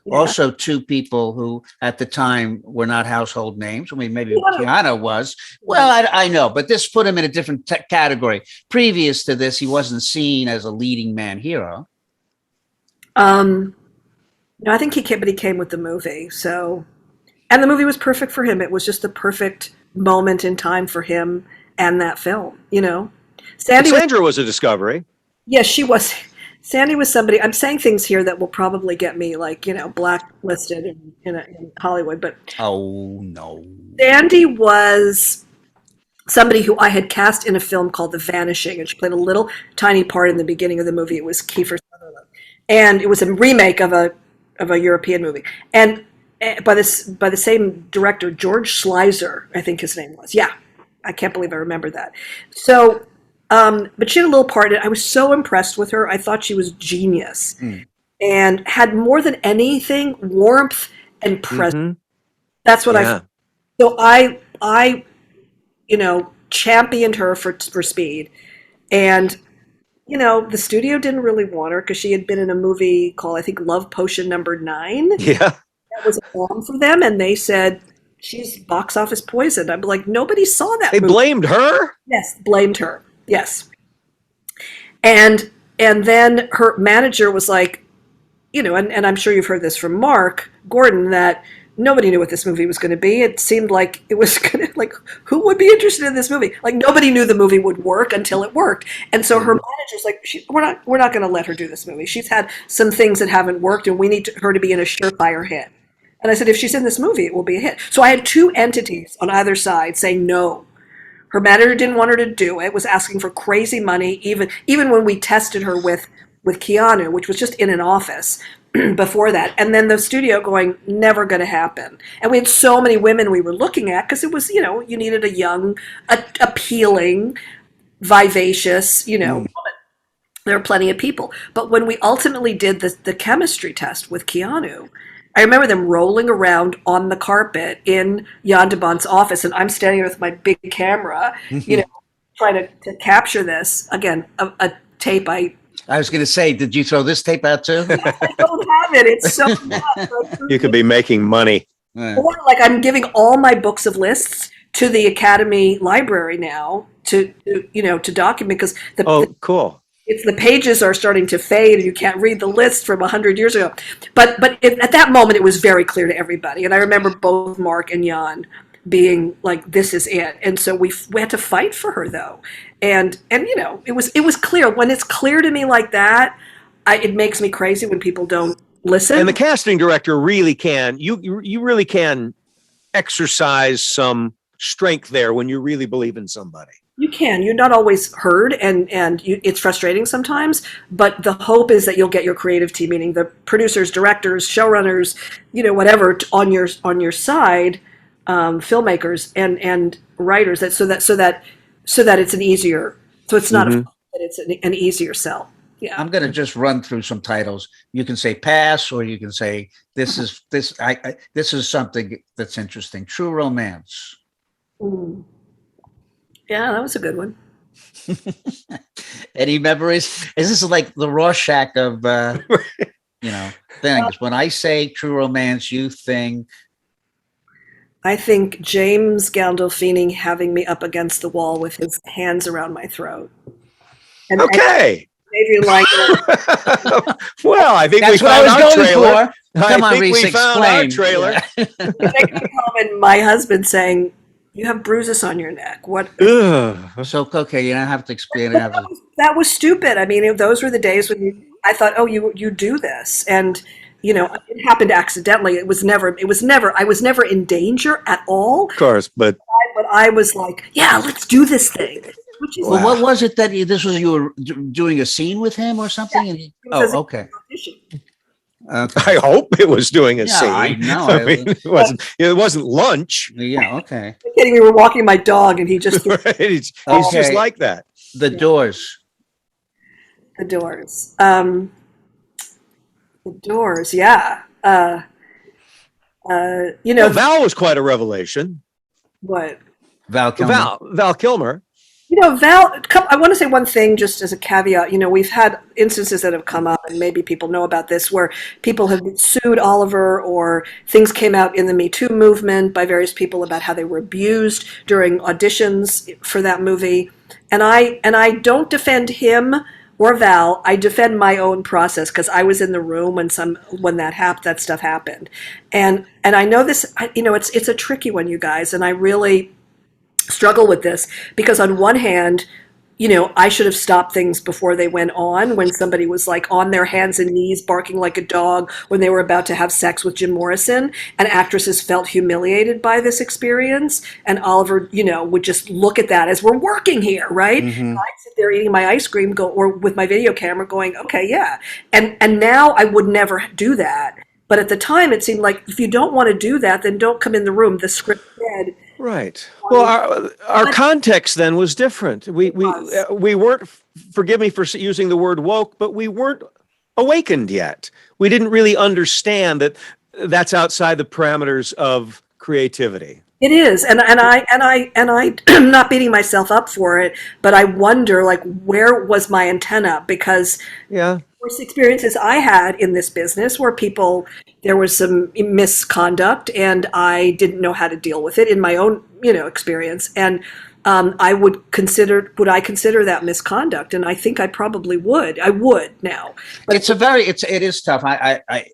Yeah. Also, two people who at the time were not household names. Maybe Keanu was. Well, I know, but this put him in a different category. Previous to this, he wasn't seen as a leading man hero. I think he came with the movie. So, and the movie was perfect for him. It was just the perfect moment in time for him and that film. Sandra was a discovery. Yes, she was. Sandy was somebody, I'm saying things here that will probably get me blacklisted in Hollywood, but oh no. Sandy was somebody who I had cast in a film called The Vanishing, and she played a little tiny part in the beginning of the movie. It was Kiefer Sutherland. And it was a remake of a European movie. And by the same director, George Schleiser, I think his name was. Yeah. I can't believe I remember that. So but she had a little part in it. I was so impressed with her. I thought she was genius and had more than anything warmth and presence. That's what so I championed her for Speed, and the studio didn't really want her because she had been in a movie called, I think, Love Potion #9. Yeah. That was a bomb for them, and they said she's box office poison. I'm like, nobody saw that They movie. blamed her? Yes, blamed her. Yes. And then her manager was like, and I'm sure you've heard this from Mark Gordon, that nobody knew what this movie was going to be. It seemed like it was going to, like, who would be interested in this movie? Like, nobody knew the movie would work until it worked. And so her manager's like, we're not going to let her do this movie. She's had some things that haven't worked, and we need her to be in a surefire hit. And I said, if she's in this movie, it will be a hit. So I had two entities on either side saying no. Her manager didn't want her to do it, was asking for crazy money, even when we tested her with Keanu, which was just in an office before that. And then the studio going, never going to happen. And we had so many women we were looking at because it was, you needed a young, appealing, vivacious, woman. There were plenty of people. But when we ultimately did the chemistry test with Keanu, I remember them rolling around on the carpet in Jan de Bont's office, and I'm standing there with my big camera, trying to capture this. Again, a tape I was going to say, did you throw this tape out too? I don't have it. It's so bad. You could be making money. Or like I'm giving all my books of lists to the Academy Library now to document, because cool. It's the pages are starting to fade and you can't read the list from 100 years ago. But at that moment, it was very clear to everybody. And I remember both Mark and Jan being like, this is it. And so we had to fight for her, though. And it was clear. When it's clear to me like that, it makes me crazy when people don't listen. And the casting director really can, you really can exercise some strength there when you really believe in somebody. You can. You're not always heard, and it's frustrating sometimes. But the hope is that you'll get your creative team, meaning the producers, directors, showrunners, whatever, on your side, filmmakers and writers. So that it's an easier. So it's not that it's an easier sell. Yeah. I'm going to just run through some titles. You can say pass, or you can say this is something that's interesting. True Romance. Mm. Yeah, that was a good one. Any memories? Is this like the Rorschach of things? When I say True Romance, you think? I think James Gandolfini having me up against the wall with his hands around my throat. And okay. Adrian Lyne. Well, I think that's we what found I was our going trailer. for. Come on, Risa, we found explain. Our trailer. Yeah. I come home and my husband saying, "You have bruises on your neck." What? So, okay, you don't have to explain it. That was stupid. I mean, those were the days when I thought, "Oh, you do this," and it happened accidentally. I was never in danger at all. Of course, but I was like, "Yeah, let's do this thing." Well, what was it that you were doing a scene with him or something? Yeah. Okay. I hope it was doing a scene. I know. I mean, it wasn't lunch. Yeah. Okay. We were walking my dog, and he just right. He's just like that. The Doors. The Doors. The Doors. Yeah. Val was quite a revelation. What? Val Kilmer. Val Kilmer. Val, I want to say one thing just as a caveat. We've had instances that have come up, and maybe people know about this, where people have sued Oliver, or things came out in the Me Too movement by various people about how they were abused during auditions for that movie. And I don't defend him or Val. I defend my own process, because I was in the room when that stuff happened. And I know this, it's a tricky one, you guys, and I really struggle with this, because on one hand, I should have stopped things before they went on, when somebody was like on their hands and knees barking like a dog when they were about to have sex with Jim Morrison, and actresses felt humiliated by this experience, and Oliver would just look at that as, we're working here, right? Mm-hmm. I'd sit there eating my ice cream or with my video camera going, okay, yeah. And now I would never do that. But at the time, it seemed like, if you don't want to do that, then don't come in the room. The script said. Right. Well, our context then was different. We weren't, forgive me for using the word woke, but we weren't awakened yet. We didn't really understand that that's outside the parameters of creativity. It is, and I'm not beating myself up for it, but I wonder, like, where was my antenna? Because Yeah. first experiences I had in this business where there was some misconduct, and I didn't know how to deal with it in my own, experience, and would I consider that misconduct? And I think I probably would. I would now. But it is tough.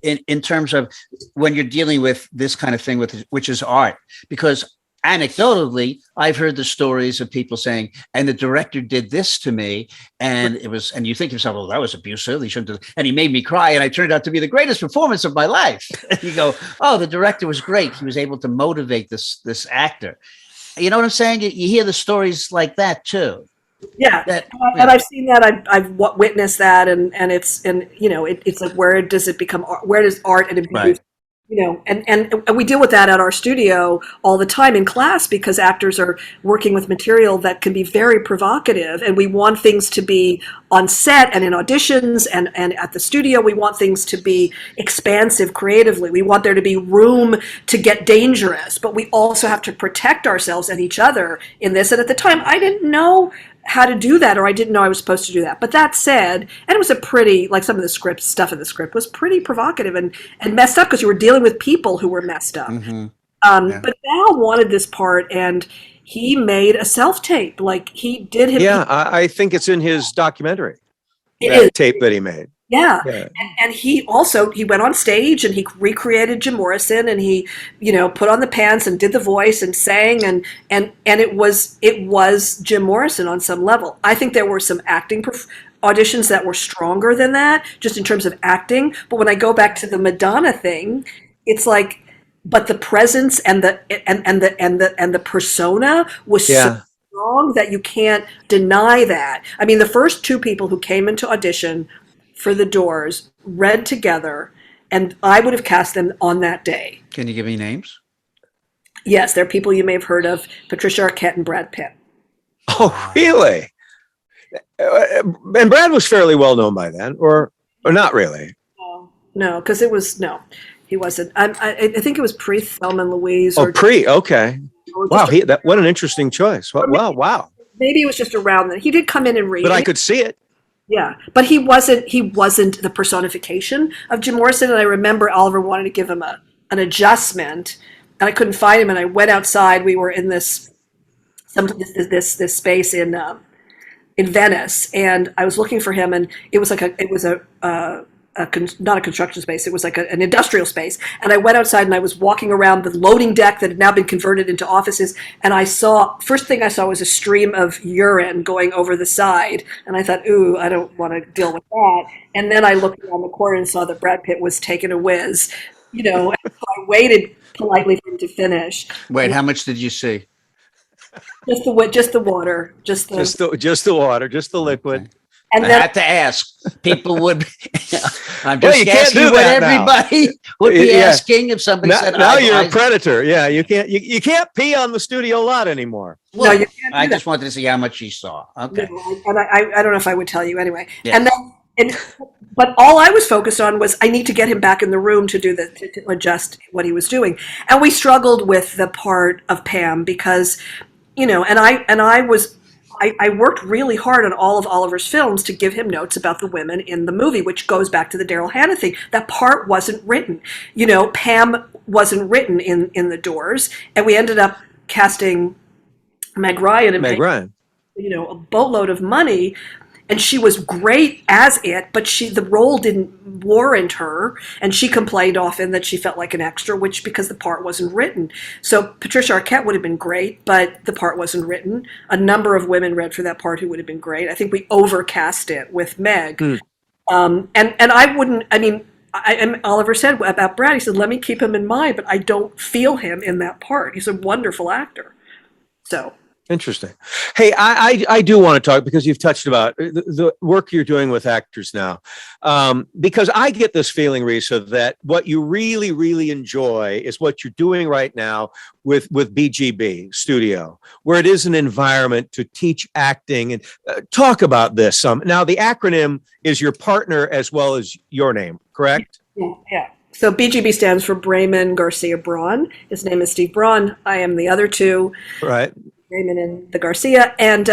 In terms of when you're dealing with this kind of thing which is art, because anecdotally, I've heard the stories of people saying, and the director did this to me, and and you think to yourself, well, that was abusive. He shouldn't have, and he made me cry, and I turned out to be the greatest performance of my life. And you go, oh, the director was great. He was able to motivate this actor. You know what I'm saying? You hear the stories like that too. Yeah, and I've seen that. I've witnessed that, and it's like, where does it become? Where does art and abuse? Right. And we deal with that at our studio all the time in class, because actors are working with material that can be very provocative, and we want things to be on set and in auditions and at the studio. We want things to be expansive creatively. We want there to be room to get dangerous, but we also have to protect ourselves and each other in this. And at the time, I didn't know how to do that, or I didn't know I was supposed to do that. But that said, and it was some of the stuff in the script was pretty provocative and messed up, because you were dealing with people who were messed up. Mm-hmm. But Val wanted this part, and he made a self-tape. Like, he did him. Yeah, I think it's in his documentary. It Tape that he made. Yeah. And he went on stage and he recreated Jim Morrison, and he, put on the pants and did the voice and sang, and it was Jim Morrison on some level. I think there were some acting auditions that were stronger than that, just in terms of acting. But when I go back to the Madonna thing, it's like, but the presence and the persona was so strong that you can't deny that. I mean, the first two people who came into audition for The Doors read together, and I would have cast them on that day. Can you give me names? Yes, they're people you may have heard of: Patricia, Arquette, and Brad Pitt. Oh, really? And Brad was fairly well known by then, or not really? No, because he wasn't. I think it was pre Thelma and Louise. Okay. Wow, what an interesting choice. Wow. Maybe it was just around then. He did come in and read. But I could see it. Yeah, but he wasn't the personification of Jim Morrison. And I remember Oliver wanted to give him an adjustment, and I couldn't find him. And I went outside. We were in this space in Venice, and I was looking for him, and it was not a construction space. It was like an industrial space. And I went outside, and I was walking around the loading deck that had now been converted into offices. And first thing I saw was a stream of urine going over the side. And I thought, ooh, I don't want to deal with that. And then I looked around the corner and saw that Brad Pitt was taking a whiz, and so I waited politely for him to finish. Wait, how much did you see? Just the water, just the water, just the water, just the liquid. Okay. And I had to ask. People would. I'm just you asking what everybody would be asking if somebody said. Now you're a predator. Yeah, you can't pee on the studio lot anymore. Well, no, I just wanted to see how much you saw. Okay. No, and I don't know if I would tell you anyway. Yes. And then, but all I was focused on was I need to get him back in the room to adjust what he was doing, and we struggled with the part of Pam because, I worked really hard on all of Oliver's films to give him notes about the women in the movie, which goes back to the Daryl Hannah thing. That part wasn't written. Pam wasn't written in The Doors, and we ended up casting Meg Ryan and a boatload of money. And she was great as it, but the role didn't warrant her, and she complained often that she felt like an extra, because the part wasn't written. So Patricia Arquette would have been great, but the part wasn't written. A number of women read for that part who would have been great. I think we overcast it with Meg. And I wouldn't. I mean, Oliver said about Brad. He said, "Let me keep him in mind, but I don't feel him in that part. He's a wonderful actor." So. Interesting. Hey, I do want to talk, because you've touched about the work you're doing with actors now, because I get this feeling, Risa, that what you really, really enjoy is what you're doing right now with BGB Studio, where it is an environment to teach acting and talk about this. Now, the acronym is your partner as well as your name, correct? Yeah. So BGB stands for Bramon, Garcia, Braun. His name is Steve Braun. I am the other two, Right. Bramon and the Garcia. And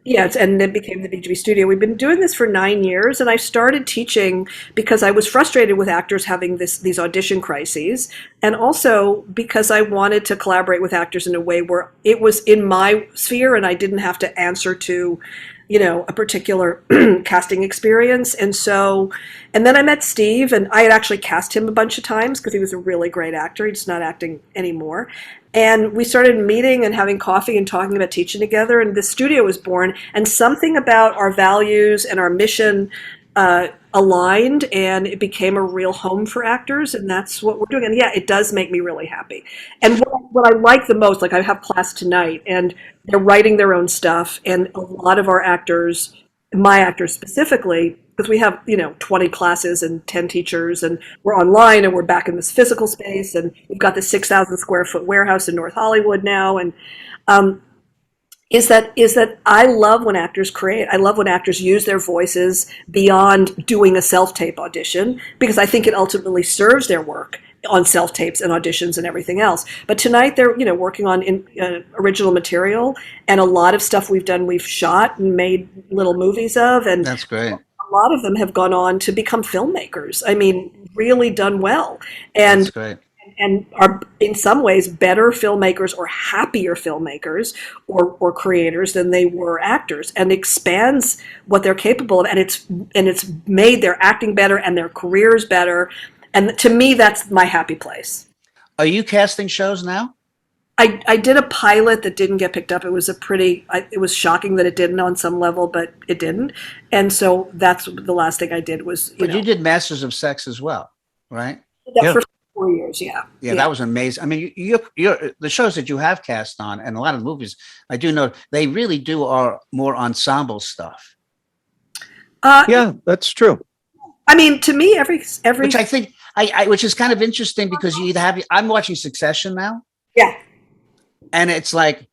yes, and it became the BGB studio. We've been doing this for 9 years, and I started teaching because I was frustrated with actors having these audition crises, and also because I wanted to collaborate with actors in a way where it was in my sphere and I didn't have to answer to, a particular casting experience. And then I met Steve, and I had actually cast him a bunch of times because he was a really great actor. He's not acting anymore. And we started meeting and having coffee and talking about teaching together, and the studio was born. And something about our values and our mission aligned, and it became a real home for actors, and that's what we're doing. And yeah, it does make me really happy. And what I like the most, like I have class tonight, and they're writing their own stuff, and a lot of our actors, my actors specifically, because we have 20 classes and 10 teachers, and we're online, and we're back in this physical space, and we've got this 6,000 square foot warehouse in North Hollywood now, and is that I love when actors create. I love when actors use their voices beyond doing a self-tape audition, because I think it ultimately serves their work on self-tapes and auditions and everything else. But tonight they're working on original material, and a lot of stuff we've shot and made little movies of, and that's great. A lot of them have gone on to become filmmakers. I mean, really done well. And that's great. And are in some ways better filmmakers or happier filmmakers or creators than they were actors, and expands what they're capable of, and it's made their acting better and their careers better. And to me, that's my happy place. Are you casting shows now? I did a pilot that didn't get picked up. It was it was shocking that it didn't on some level, but it didn't. And so that's the last thing I did was, But you did Masters of Sex as well, right? For 4 years, yeah. Yeah, that was amazing. I mean, you're the shows that you have cast on, and a lot of the movies, I do know they really are more ensemble stuff. Yeah, that's true. I mean, to me, every which I think which is kind of interesting, because you either have I'm watching Succession now. Yeah. And it's like,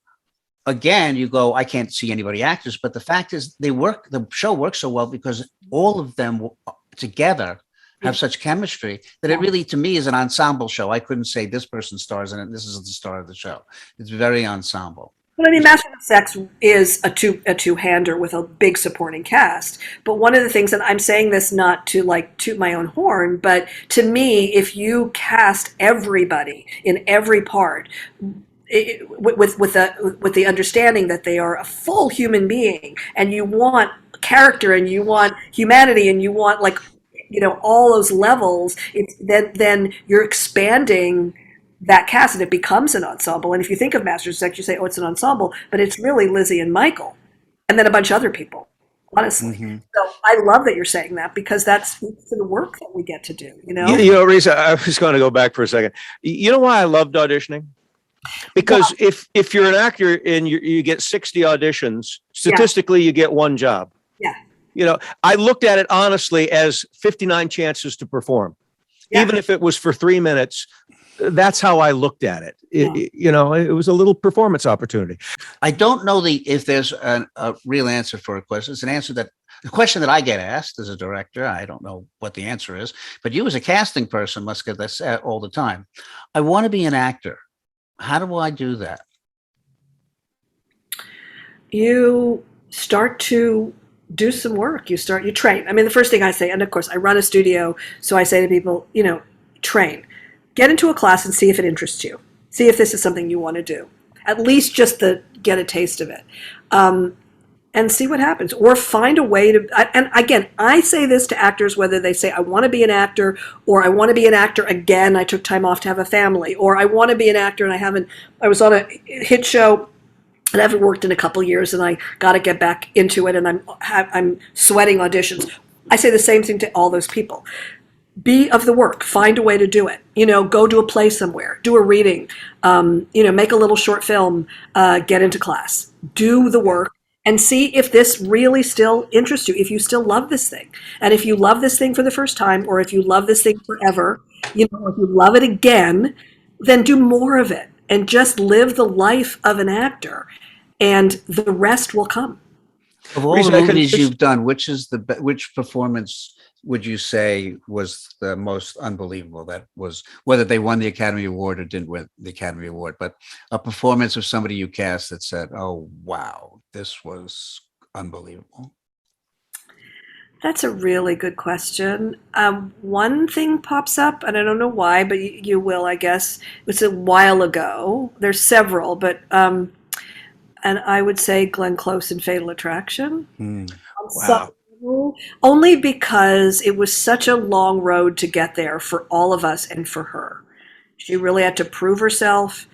again, you go, I can't see anybody actors, but the fact is the show works so well because all of them together have such chemistry that it really, to me, is an ensemble show. I couldn't say this person stars in it, this is the star of the show. It's very ensemble. Well, I mean, Masters of Sex is a two-hander with a big supporting cast. But one of the things, and I'm saying this not to like toot my own horn, but to me, if you cast everybody in every part, with the understanding that they are a full human being, and you want character, and you want humanity, and you want all those levels, then you're expanding that cast, and it becomes an ensemble. And if you think of Masters of Sex, you say, oh, it's an ensemble, but it's really Lizzie and Michael, and then a bunch of other people, honestly. Mm-hmm. So I love that you're saying that, because that's the work that we get to do, Risa, I was going to go back for a second. You know why I loved auditioning? Because if you're an actor and you get 60 auditions, statistically, you get one job. Yeah. I looked at it honestly as 59 chances to perform. Yeah. Even if it was for 3 minutes, that's how I looked at it. It was a little performance opportunity. I don't know if there's a real answer for a question. It's an answer the question that I get asked as a director. I don't know what the answer is, but you as a casting person must get this all the time. I want to be an actor. How do I do that? You start to do some work. You train. I mean, the first thing I say, and of course I run a studio, so I say to people, train. Get into a class and see if it interests you. See if this is something you want to do. At least just get a taste of it. And see what happens. Or find a way to, and again, I say this to actors, whether they say, I want to be an actor, or I want to be an actor again, I took time off to have a family, or I want to be an actor and I was on a hit show and I haven't worked in a couple years and I got to get back into it, and I'm sweating auditions. I say the same thing to all those people. Be of the work. Find a way to do it. Go do a play somewhere. Do a reading. Make a little short film. Get into class. Do the work and see if this really still interests you. If you still love this thing, and if you love this thing for the first time, or if you love this thing forever, if you love it again, then do more of it and just live the life of an actor, and the rest will come. Of all Risa, the movies you've done, which performance would you say was the most unbelievable? That was whether they won the Academy Award or didn't win the Academy Award, but a performance of somebody you cast that said, "Oh wow, this was unbelievable." That's a really good question. One thing pops up, and I don't know why, but you will, I guess. It was a while ago. There's several, but and I would say Glenn Close in Fatal Attraction. Wow. Only because it was such a long road to get there for all of us and for her. She really had to prove herself.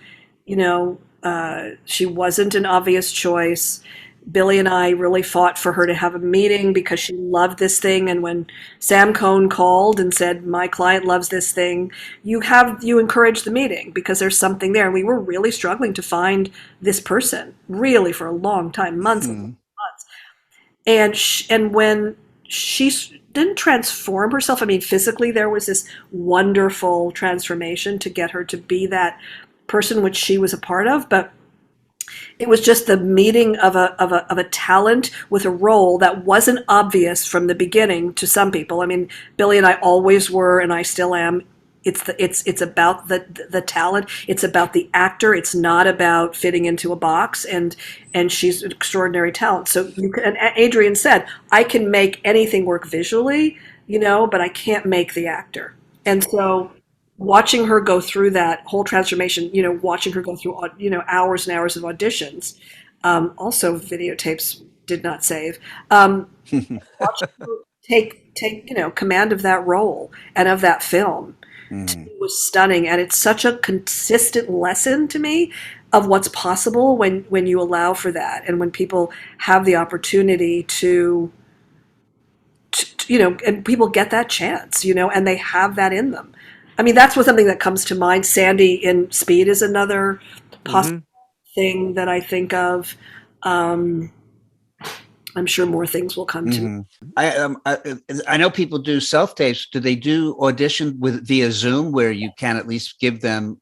She wasn't an obvious choice. Billy and I really fought for her to have a meeting because she loved this thing. And when Sam Cohn called and said, "My client loves this thing," you encourage the meeting because there's something there. And we were really struggling to find this person, really, for a long time, months and months. And when she didn't transform herself, I mean, physically, there was this wonderful transformation to get her to be that person which she was a part of, but it was just the meeting of a talent with a role that wasn't obvious from the beginning to some people. I mean, Billy and I always were, and I still am. It's about the talent. It's about the actor. It's not about fitting into a box. And she's an extraordinary talent. So and Adrian said, I can make anything work visually, but I can't make the actor. And so watching her go through that whole transformation, watching her go through, hours and hours of auditions, also videotapes did not save, watching her take, command of that role and of that film was stunning. And it's such a consistent lesson to me of what's possible when you allow for that. And when people have the opportunity to and people get that chance, and they have that in them. I mean, that's something that comes to mind. Sandy in Speed is another possible thing that I think of. I'm sure more things will come to me. I know people do self-tapes. Do they do audition via Zoom where you can at least give them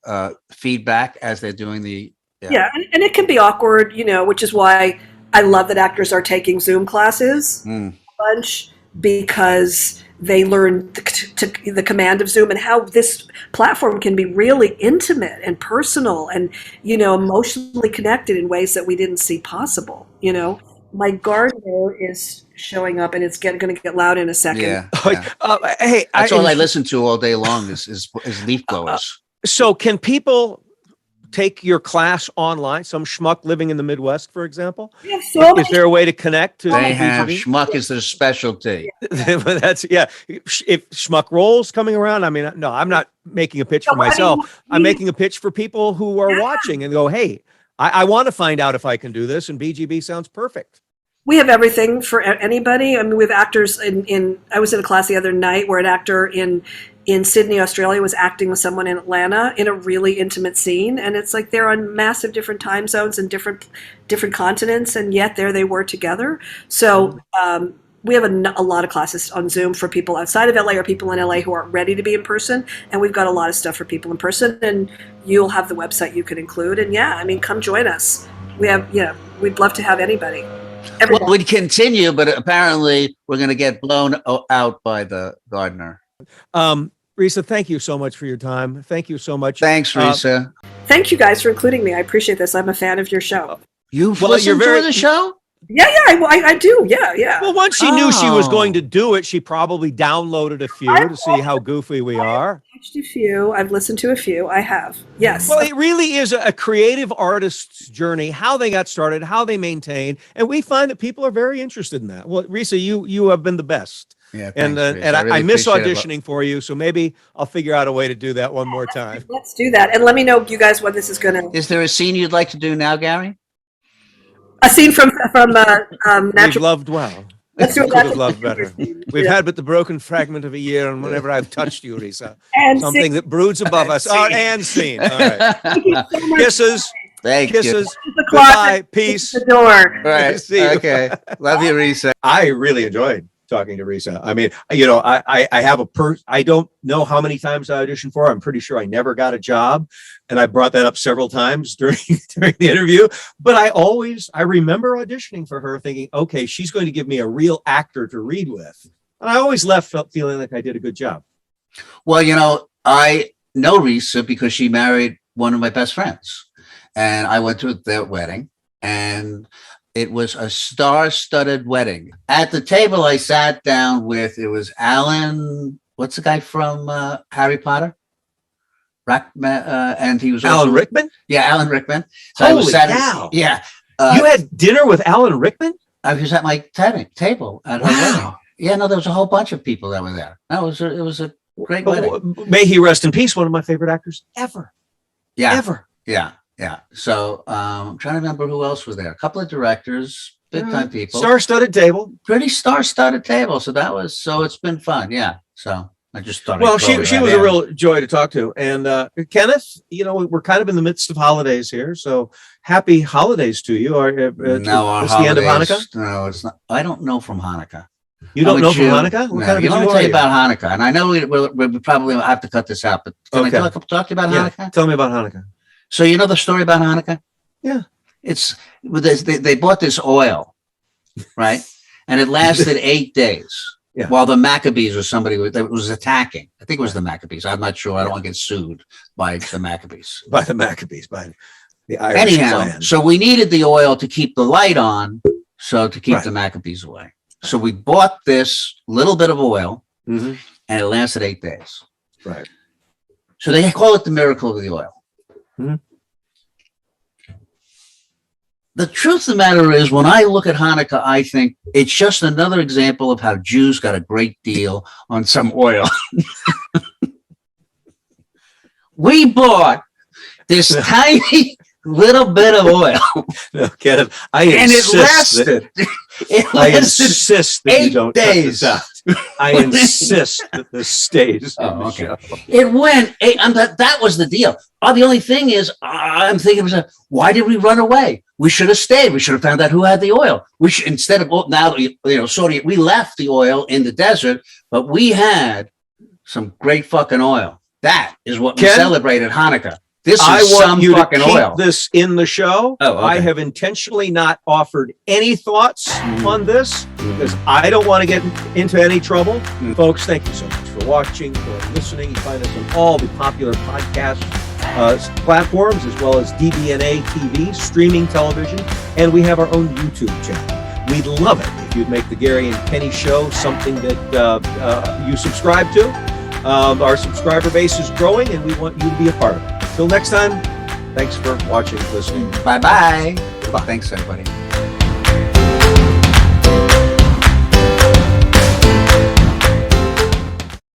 feedback as they're doing the... Yeah, and it can be awkward, which is why I love that actors are taking Zoom classes a bunch, because they learn the command of Zoom and how this platform can be really intimate and personal and, emotionally connected in ways that we didn't see possible. My gardener is showing up, and it's going to get loud in a second. Yeah. Hey, that's all I listen to all day long is leaf blowers. So can people take your class online? Some schmuck living in the Midwest, for example. Is there a way to connect to? They have schmuck is their specialty. That's If schmuck rolls coming around, I mean, no, I'm not making a pitch for myself. I'm making a pitch for people who are watching and go, hey, I want to find out if I can do this, and BGB sounds perfect. We have everything for anybody. I mean, we have actors I was in a class the other night where an actor in Sydney, Australia was acting with someone in Atlanta in a really intimate scene. And it's like they're on massive different time zones and different continents, and yet there they were together. So we have a lot of classes on Zoom for people outside of LA or people in LA who aren't ready to be in person. And we've got a lot of stuff for people in person, and you'll have the website you can include. And come join us. We'd love to have anybody. Well, we'd continue, but apparently we're going to get blown out by the gardener. Risa, thank you so much for your time. Thank you so much. Thanks, Risa. Thank you guys for including me. I appreciate this. I'm a fan of your show. You've listened to the show? Yeah, I do. Yeah. Well, once she knew she was going to do it, she probably downloaded a few to see how goofy we are. I've watched a few. I've listened to a few. I have. Yes. Well, it really is a creative artist's journey, how they got started, how they maintain. And we find that people are very interested in that. Well, Risa, you have been the best. Yeah, thanks, and I miss auditioning for you, so maybe I'll figure out a way to do that one more time. Let's do that. And let me know, you guys, when this is going to... Is there a scene you'd like to do now, Gary? A scene from Natural... We've loved well. Let's do it. Could have loved better. We've had but the broken fragment of a year, and whenever I've touched you, Risa, something that broods above us. And scene. All right. Kisses. Kisses. Goodbye. Peace. The door. Right. See you. Okay. Love you, Risa. I really enjoyed talking to Risa. I mean, I have I don't know how many times I auditioned for her. I'm pretty sure I never got a job. And I brought that up several times during the interview. But I remember auditioning for her thinking, okay, she's going to give me a real actor to read with. And I always left feeling like I did a good job. Well, I know Risa because she married one of my best friends. And I went to their wedding, and it was a star-studded wedding. At the table I sat down with, it was Alan, what's the guy from Harry Potter? And he was also, Alan Rickman? Yeah, Alan Rickman. So Holy I was sat cow. Yeah. You had dinner with Alan Rickman? I was at my table at her wedding. Yeah, no, there was a whole bunch of people that were there. It was a great wedding. May he rest in peace, one of my favorite actors ever. Yeah. Ever. Yeah. Yeah. So I'm trying to remember who else was there. A couple of directors, big time people. Star-studded table. Pretty star-studded table. So it's been fun. Yeah. So I just thought. Well, she was a real joy to talk to. And Kenneth, we're kind of in the midst of holidays here. So happy holidays to you. No, it's the end of Hanukkah? No, it's not. I don't know from Hanukkah. You don't know from Hanukkah? No, let me tell you about Hanukkah. And I know we probably have to cut this out, but can I talk to you about Hanukkah? Tell me about Hanukkah. So you know the story about Hanukkah? Yeah. It's they bought this oil, right? And it lasted 8 days while the Maccabees or somebody was attacking. I think it was the Maccabees. I'm not sure. I don't want to get sued by the Maccabees. By the Maccabees, by the Irish Anyhow, clan. so we needed the oil to keep the light on, so to keep the Maccabees away. So we bought this little bit of oil, and it lasted 8 days. Right. So they call it the miracle of the oil. Mm-hmm. The truth of the matter is, when I look at Hanukkah, I think it's just another example of how Jews got a great deal on some oil. We bought this tiny little bit of oil. No, Kenneth, and it lasted. I insist that you don't cut days. this out. I insist that this stays on the show. It went. That was the deal. The only thing is, I'm thinking, why did we run away? We should have stayed. We should have found out who had the oil. We should, instead of now, we left the oil in the desert, but we had some great fucking oil. That is what we celebrated Hanukkah. This is I want you to keep oil. this in the show. Oh, okay. I have intentionally not offered any thoughts on this because I don't want to get into any trouble. Folks, thank you so much for watching, for listening. You find us on all the popular podcast platforms, as well as DBNA TV, streaming television, and we have our own YouTube channel. We'd love it if you'd make the Gary and Kenny Show something that you subscribe to. Our subscriber base is growing, and we want you to be a part of it. Till next time, thanks for watching, listening. Bye-bye. Thanks, everybody.